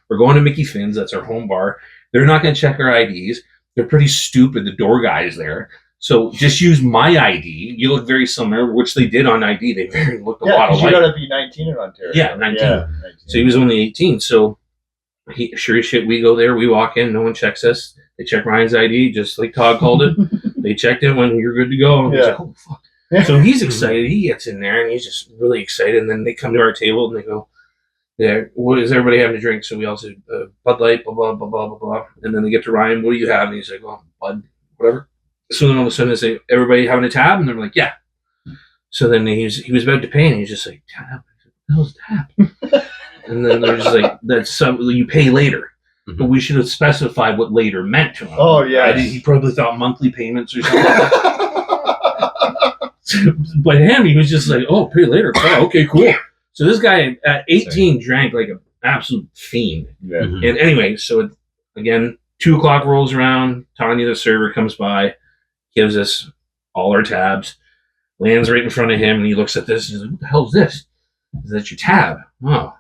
We're going to Mickey Finn's, that's our home bar. They're not going to check our IDs. They're pretty stupid, the door guy is there. So just use my ID. You look very similar, which they did on ID. They looked a lot alike. You got to be 19 in Ontario. Yeah, 19. Yeah, 19. So he was only 18. So sure as shit, we go there, we walk in, no one checks us. They check Ryan's ID, just like Todd called it. They checked it when you're good to go. And he's like, oh, fuck. So he's excited. He gets in there, and he's just really excited. And then they come to our table, and they go, "Yeah, what is everybody having to drink?" So we all say, Bud Light, blah, blah, blah, blah, blah, blah. And then they get to Ryan, "What do you have?" And he's like, "Oh, Bud, whatever." So then all of a sudden they say, "Everybody having a tab?" And they're like, "Yeah." So then he was about to pay, and he's just like, "Tab? What the hell's tab?" And then they're just like, "That's something you pay later." Mm-hmm. But we should have specified what later meant to him. Oh, yeah. He probably thought monthly payments or something. But him, he was just like, "Oh, pay later." Oh, okay, cool. So this guy at 18 drank like an absolute fiend. Yeah. Mm-hmm. And anyway, so again, 2:00 rolls around. Tanya, the server, comes by, gives us all our tabs, lands right in front of him, and he looks at this and he's like, "What the hell is this? Is that your tab?" Oh.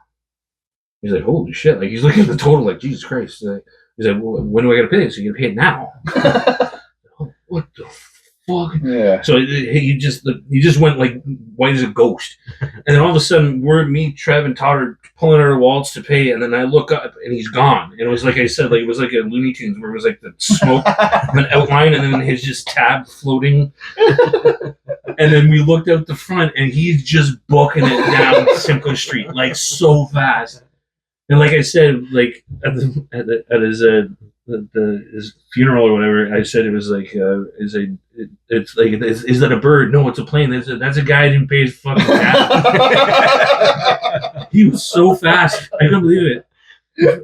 He's like, "Holy shit." Like, he's looking at the total like, Jesus Christ. He's like, "Well, when do I got to pay this?" So you're going to pay it now. Oh, what the fuck? Yeah. So he just went like white as a ghost. And then all of a sudden, me, Trev, and Todd are pulling out our wallets to pay. And then I look up, and he's gone. And it was like I said, like it was like a Looney Tunes where it was like the smoke of an outline, and then his just tab floating. And then we looked out the front, and he's just booking it down Simcoe Street like so fast. And like I said, like at his funeral or whatever, I said it was like, is that a bird? No, it's a plane. That's a guy who didn't pay his fucking tab. He was so fast. I couldn't believe it.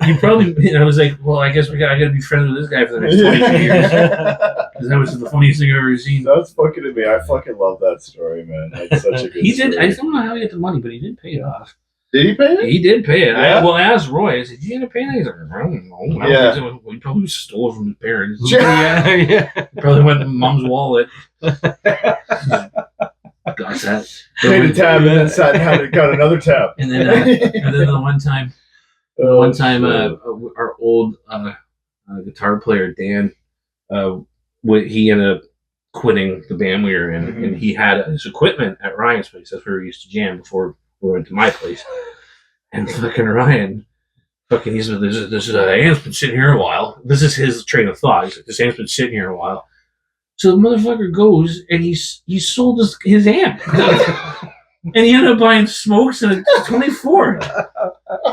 He probably, I was like, well, I guess I got to be friends with this guy for the next 22 years. Because that was the funniest thing I've ever seen. That's fucking to me. I fucking love that story, man. That's such a good story. I don't know how he got the money, but he did pay it off. Did he pay it? He did pay it. Yeah. I asked Roy, I said, "Did you end up paying that?" He's like, "I don't know." Yeah. We probably stole it from his parents. Yeah. Probably went in mom's wallet. Got that. Paid a tab and then sat and got another tab. And then the one time, our old guitar player Dan, he ended up quitting the band we were in, and he had his equipment at Ryan's place. That's where we used to jam before we went to my place. And fucking Ryan, he's like, this Ant's been sitting here a while. This is his train of thought. He's like, this Ant's been sitting here a while. So the motherfucker goes and he sold his amp. And he ended up buying smokes and a 24.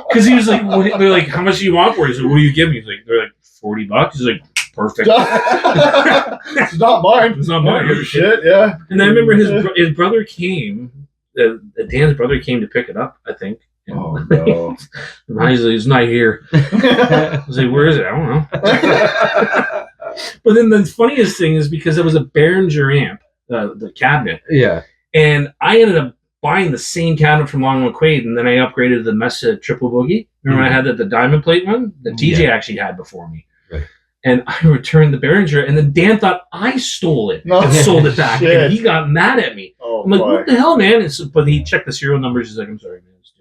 Because he was like, they're like, "How much do you want for it?" He's like, "What do you give me?" He's like, "They're like $40. He's like, "Perfect." It's not mine. It's not mine. Give a shit, yeah. And I remember his brother came. Dan's brother came to pick it up, I think. Oh no! He's not here. I was like, "Where is it?" "I don't know." But then the funniest thing is because it was a Behringer amp, the cabinet. Yeah. And I ended up buying the same cabinet from Long McQuaid, and then I upgraded to the Mesa Triple Boogie. Remember when I had the diamond plate one that TJ actually had before me. Right. And I returned the Behringer, and then Dan thought I stole it and sold it back, and he got mad at me. I'm like, what the hell, man? But he checked the serial numbers. He's like, I'm sorry, man. It's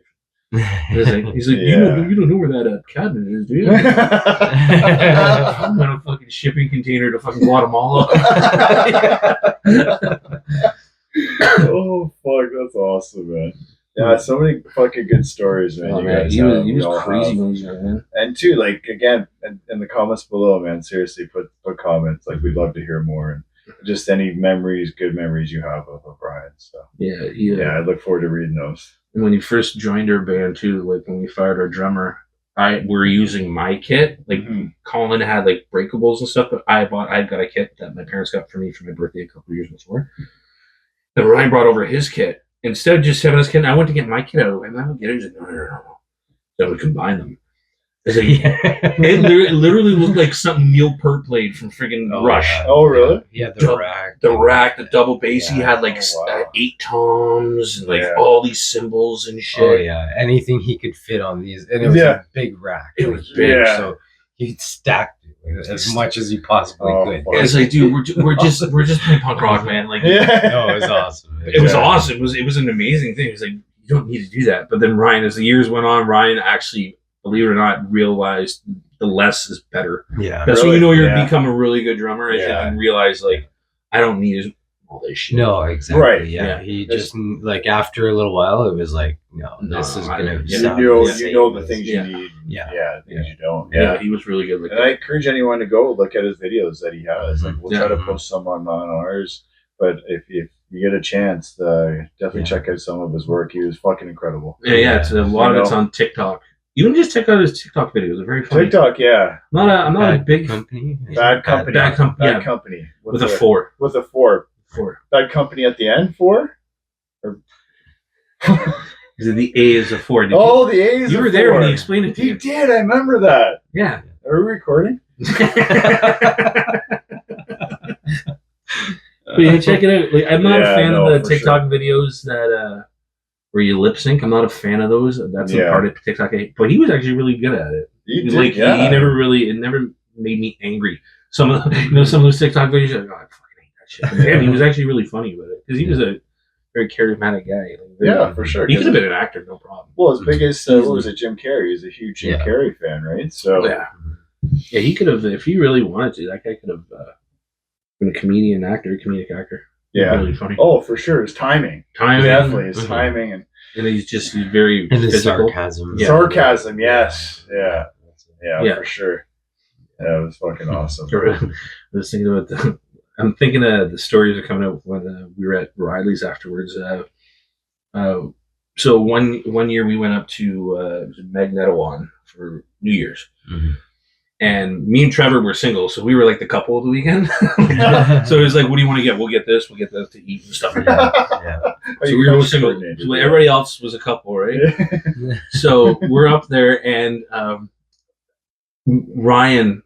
different. He's like, you don't know where that cabinet is, do you? I'm on a fucking shipping container to fucking Guatemala. Oh, fuck. That's awesome, man. Yeah, so many fucking good stories, man. Oh, you man, guys he was crazy when he was young, man. And too, like, again, in the comments below, man, seriously, put comments. Like, we'd love to hear more, and just any memories, good memories you have of Ryan. So yeah, I look forward to reading those. And when he first joined our band too, like when we fired our drummer, we're using my kit. Like Colin had like breakables and stuff, but I got a kit that my parents got for me for my birthday a couple of years before. And Ryan brought over his kit. Instead of just having his kit, I went to get my kit out of the way. I'm not getting it. No. Then we combine them. Like, it literally looked like something Neil Peart played from friggin' Rush. Yeah. Oh, really? Yeah, the rack. The double bass. He had like 8 toms and like all these cymbals and shit. Oh, yeah. Anything he could fit on these. And it was a big rack. It was big. So he stacked it as much as he possibly could. It's like, dude, we're just playing punk rock, man. Like, no, it was awesome. It was awesome. It was an amazing thing. It was like, you don't need to do that. But then Ryan, as the years went on, Ryan actually, believe it or not, realized the less is better. Yeah. That's when you know you're become a really good drummer. I think, and realize, like, I don't need all this shit. No, exactly. Right. Yeah. He just, like, after a little while, it was like, this is going to sound you know the things you need. Yeah. The things you don't. Yeah, he was really good. And I encourage anyone to go look at his videos that he has. Like, we'll try to post some on ours. But if you get a chance, definitely check out some of his work. He was fucking incredible. Yeah. It's a lot of it's on TikTok. You don't just check out his TikTok videos; they're very funny. TikTok, yeah. I'm not a big company. Bad company. Bad company. With a 4. With a 4. 4. Bad company at the end. 4. The A is a 4. The A is. You were there when he explained it to you. He did. I remember that. Yeah. Are we recording? But yeah, check it out. Like, I'm not a fan of the TikTok videos that where you lip sync. I'm not a fan of those. That's a part of TikTok. But he was actually really good at it. He never made me angry. Some of some of those TikTok videos, you're like, oh, I fucking hate that shit. And he was actually really funny with it because he was a very charismatic guy. Like, for sure. He could have been an actor, no problem. Well, as big as what was it, Jim Carrey? He's a huge Jim Carrey fan, right? So yeah, he could have, if he really wanted to. That guy could have been a comedic actor. Yeah, really funny. Oh, for sure. His timing, definitely his timing, and he's very and his physical. sarcasm. Yeah. Sarcasm, yes, yeah, for sure. Yeah, it was fucking awesome. I'm thinking the stories are coming up when we were at Riley's afterwards. So one year we went up to Magnetawan for New Year's. And me and Trevor were single, so we were like the couple of the weekend. So it was like, what do you want to get? We'll get this to eat and stuff like that. So we were single. So everybody else was a couple, right? So we're up there, and Ryan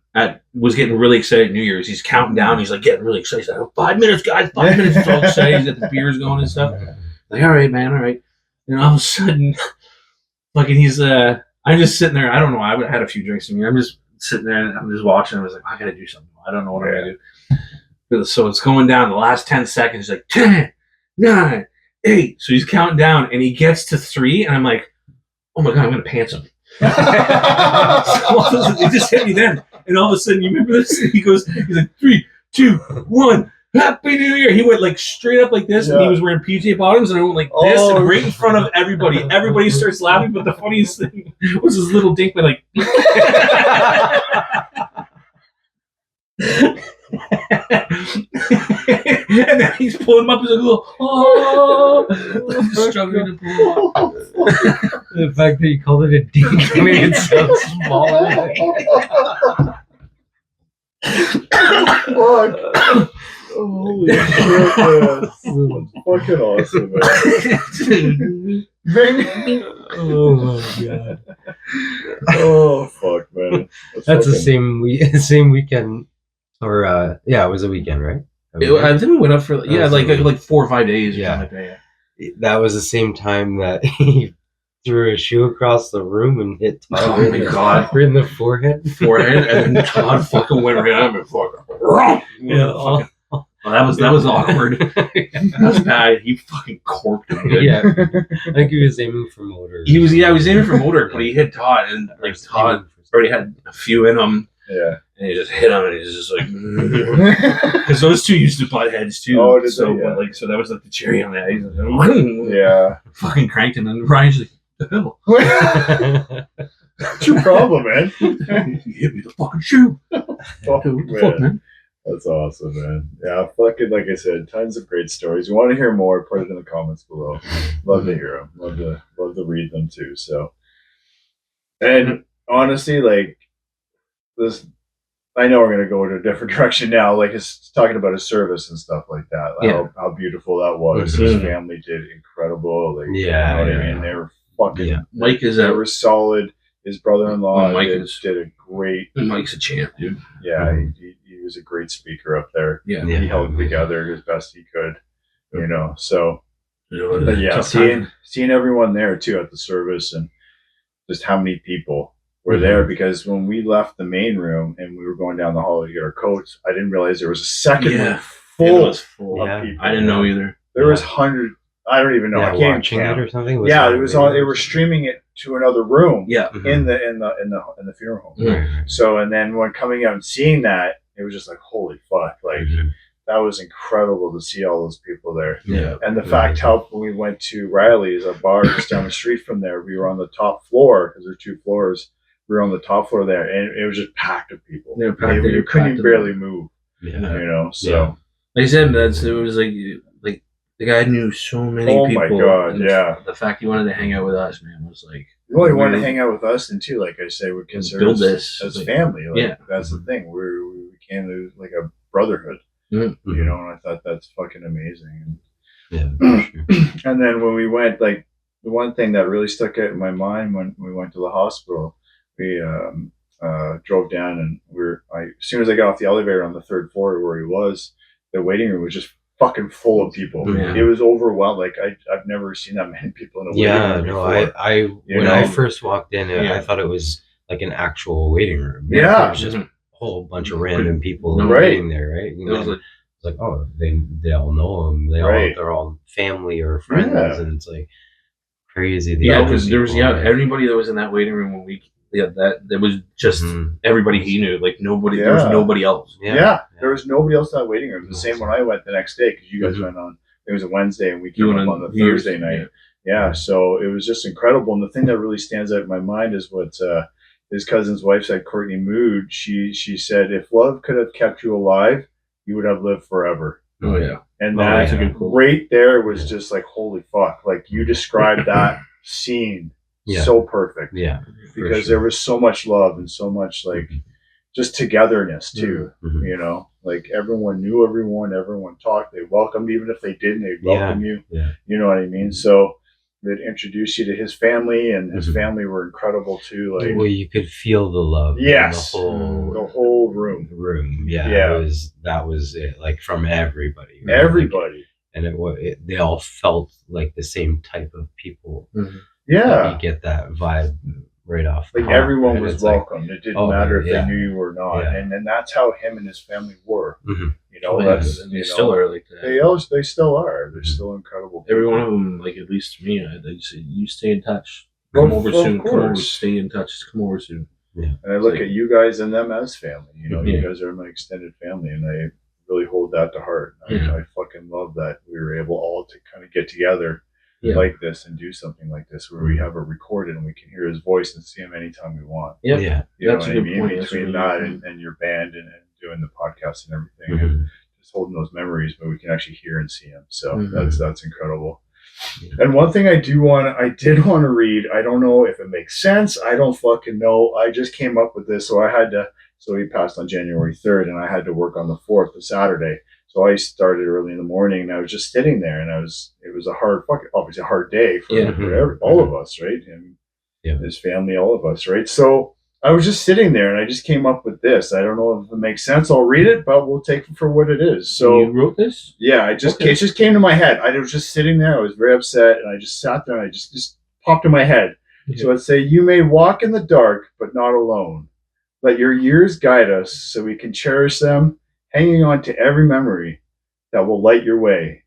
was getting really excited at New Year's. He's counting down. He's like getting really excited. He's like, 5 minutes, guys, 5 minutes. He's all excited. He's got the beers going and stuff. Like, all right, man, all right. And all of a sudden, fucking I'm just sitting there. I don't know. I had a few drinks in me. I'm just sitting there and I'm just watching. I was like, I gotta do something. I don't know what I'm gonna do. So it's going down. The last 10 seconds, like 10, 9, 8. So he's counting down, and he gets to 3, and I'm like, oh my god, I'm gonna pants him. So it just hit me then, and all of a sudden, you remember this? He's like 3, 2, 1. Happy New Year! He went like straight up like this, and he was wearing PJ bottoms, and I went like this, and right in front of everybody. Everybody starts laughing, but the funniest thing was his little dink went like. And then he's pulling him up as a little, struggling to pull him up. The fact that you called it a dink made it so small. Holy shit, that's fucking awesome, man. Oh my god. Oh fuck, man. That's the same weekend, or it was a weekend, right? I think we went up for like 4 or 5 days. Or something like that, that was the same time that he threw a shoe across the room and hit Todd Oh my God. in the forehead. And then Todd fucking went right at me. Yeah. Well, that was awkward. That was bad. He fucking corked him. Good. Yeah, I think he was aiming for motor. He was aiming for motor, but he hit Todd, and like Todd already had a few in him. Yeah. And he just hit him, and he's just like, because those two used to butt heads too. Oh, did so, they? Yeah. But like, so that was like the cherry on that. He's like, Yeah. fucking cranked him, and Ryan's like, the hell? What's your problem, man? He hit me with the fucking shoe. Oh, What the fuck, man? That's awesome, man. Yeah, fucking, like I said, tons of great stories. You want to hear more, put it in the comments below. Love to hear them. Love to read them too. So, and honestly, like this, I know we're going to go in a different direction now. Like it's talking about his service and stuff like that. Like how beautiful that was. Mm-hmm. His family did incredible. Like, Yeah, you know what I mean? They were fucking, Mike is they were solid. His brother-in-law did a great. Mike's a champ, dude. Yeah, he was a great speaker up there. Yeah. He held it together as best he could, you know. So, You know, but yeah, tough time. seeing everyone there too at the service, and just how many people were there. Because when we left the main room and we were going down the hall to get our coats, I didn't realize there was a second one It full was full. of people. I didn't know either. There was hundred. I don't even know. I can't watching it or something. Yeah, it was on. They were streaming it to another room. Yeah. in the funeral home. Mm-hmm. So, and then when coming out and seeing that, it was just like, holy fuck! Like that was incredible to see all those people there. Yeah. And the fact how when we went to Riley's, a bar just down the street from there, we were on the top floor because there are 2 floors. We were on the top floor there, and it was just packed with people. They were packed. You couldn't barely move. Yeah. You know, so Like I said, it was like the guy knew so many oh people. my god, and yeah. The fact he wanted to hang out with us, man, was like. Well, he wanted to hang out with us, and too, like I say, we consider build us this as like, family. Like, yeah. That's the thing. We can't lose like a brotherhood. Mm-hmm. You know, and I thought that's fucking amazing. Yeah, for sure. And then when we went, like the one thing that really stuck out in my mind when we went to the hospital, we drove down, and as soon as I got off the elevator on the 3rd floor where he was, the waiting room was just fucking full of people. Yeah. It was overwhelmed. Like I've never seen that many people in a waiting room before. I first walked in, I thought it was like an actual waiting room. Yeah. It was just a whole bunch of random people Right. waiting there, right? You It was know, like, it's like, oh, they all know him. They're all family or friends, Yeah. and it's like crazy. because there was everybody that was in that waiting room when we that was just everybody he knew. Like nobody, there was nobody else. Yeah. There was nobody else in that waiting room. The same when I went the next day, because you guys went on. It was a Wednesday, and we came up on the Thursday night. Yeah, so it was just incredible. And the thing that really stands out in my mind is what his cousin's wife said, Courtney Mood. She said, if love could have kept you alive, you would have lived forever. Oh yeah. And that's that a good quote. right there was just like, holy fuck. Like you described that scene so perfect. Yeah. Because there was so much love and so much like just togetherness too. Mm-hmm. You know, like everyone knew everyone talked, they welcomed, even if they didn't, they'd welcome you. Yeah. You know what I mean? So they'd introduce you to his family, and his family were incredible too. Like, well, you could feel the love. Yes, in the whole room. Yeah. That was it. Like from everybody. Right? Everybody. Like, and they all felt like the same type of people. Mm-hmm. Yeah. You get that vibe right off. Like everyone was welcomed. It didn't matter if they knew you or not. Yeah. And that's how him and his family were. Mm-hmm. You know, they still are like that. They still are. They're still incredible people. Every one of them, like at least to me, they say, you stay in touch. Come over soon. Come over. Stay in touch. Come over soon. Yeah. And I look at you guys and them as family. You know, you guys are my extended family, and I really hold that to heart. I fucking love that we were able all to kind of get together like this and do something like this, where we have it recorded and we can hear his voice and see him anytime we want. Yeah. You That's know a what good I mean? point. Between that and your band and doing the podcast and everything, and just holding those memories, but we can actually hear and see him. So that's incredible. Yeah. And one thing I did want to read. I don't know if it makes sense. I don't fucking know. I just came up with this, so I had to. So he passed on January 3rd, and I had to work on the 4th, the Saturday. So I started early in the morning, and I was just sitting there, and it was a hard day for all of us, right? And his family, all of us, right? So I was just sitting there and I just came up with this. I don't know if it makes sense. I'll read it, but we'll take it for what it is. So you wrote this? Yeah, it just came to my head. I was just sitting there. I was very upset, and I just sat there, and I just popped in my head. Okay. So I'd say, "You may walk in the dark, but not alone. Let your years guide us, so we can cherish them, hanging on to every memory that will light your way.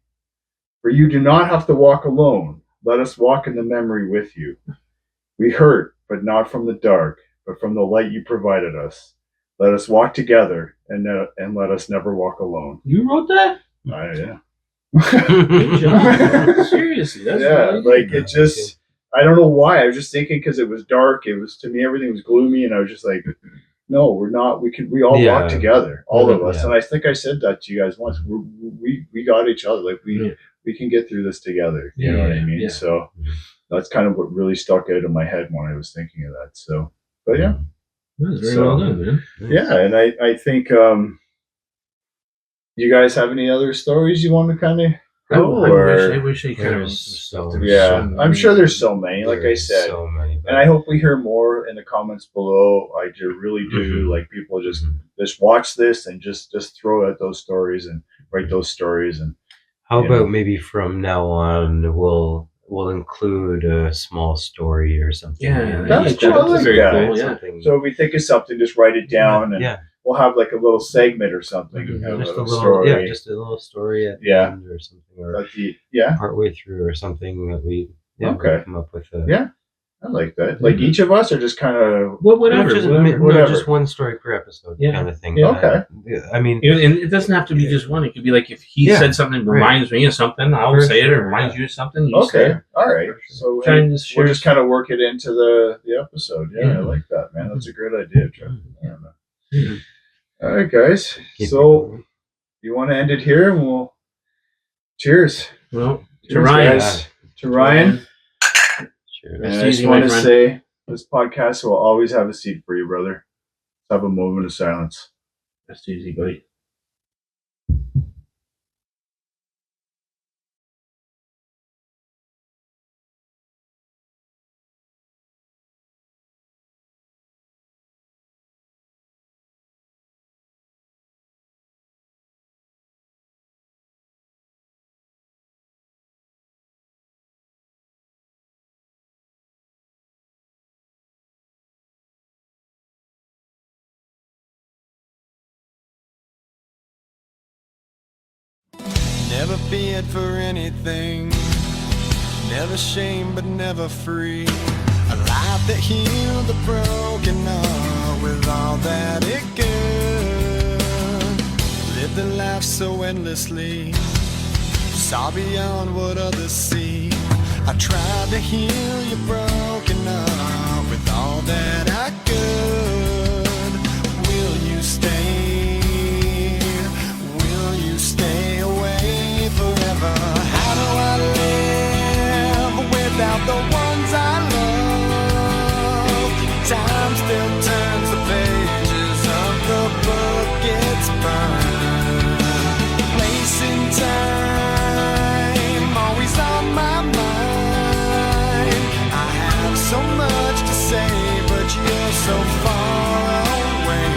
For you do not have to walk alone. Let us walk in the memory with you. We hurt, but not from the dark, but from the light you provided us. Let us walk together, and let us never walk alone." You wrote that? Yeah. Good job. Seriously, that's like it just. I don't know why. I was just thinking because it was dark. It was, to me, everything was gloomy, and I was just like, "No, we're not. We all walk together, all of us." And I think I said that to you guys once. We got each other. Like we can get through this together. You know what I mean? Yeah. So that's kind of what really stuck out in my head when I was thinking of that. So, but yeah. That's very well done, man. Yeah, and I think you guys have any other stories you want to kind of I wish I kind of I'm sure there's so many, like I said. So many, and I hope we hear more in the comments below. I really do. Like people just watch this and just throw out those stories and write those stories. And how about maybe from now on we'll include a small story or something. Yeah, that's cool. I like that. Cool, yeah. So if we think of something, just write it down, and we'll have like a little segment or something. Just a little story. Just a little story at the end or something, or partway through or something that we come up with. I like that. Like each of us are just kind of whatever. Just one story per episode, kind of thing. Okay. I mean, and it doesn't have to be just one. It could be like if he said something that reminds me of something, I'll say it. Or reminds you of something. You say it. All right. So we'll just kind of work it into the episode. Yeah, I like that, man. That's a great idea, Trevor. I don't know. All right, guys. So you want to end it here, and we'll cheers. Well, to Ryan. Guys. To Ryan. Cheers. And I just want to say, this podcast will always have a seat for you, brother. Let's have a moment of silence. That's easy, buddy. Never feared for anything, never shame but never free. A life that healed the broken heart with all that it could. Lived a life so endlessly, saw beyond what others see. I tried to heal your broken heart with all that I could. Will you stay? How do I live without the ones I love? Time still turns the pages of the book it's burned. Place in time, always on my mind. I have so much to say, but you're so far away.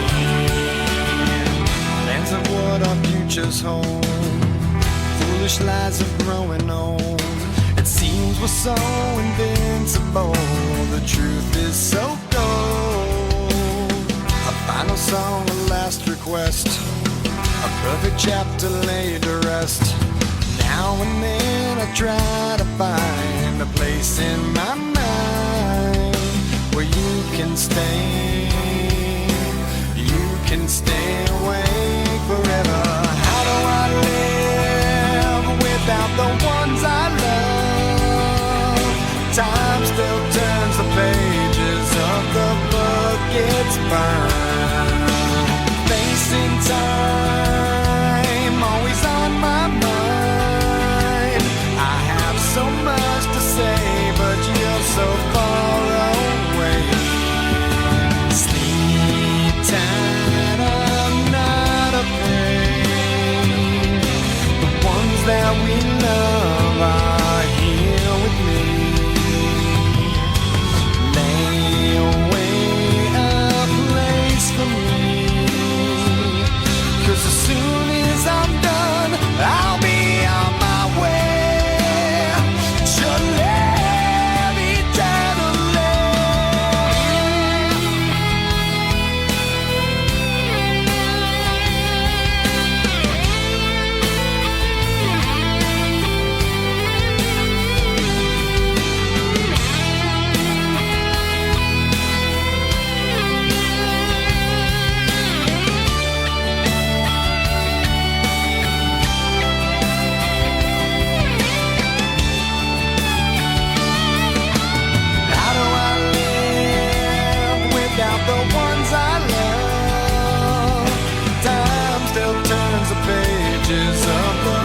Lands of what our futures hold, foolish lies of growing old. It seems we're so invincible, the truth is so cold. A final song, a last request, a perfect chapter laid to rest. Now and then I try to find a place in my mind where you can stay awake forever. How do I live without the ones I love? Time still turns the pages of the book it's burned. Facing time, always on my mind. I have so much to say, but you're so far away. Sleep tight, I'm not afraid. The ones that we love are here with me. Lay away bridges above.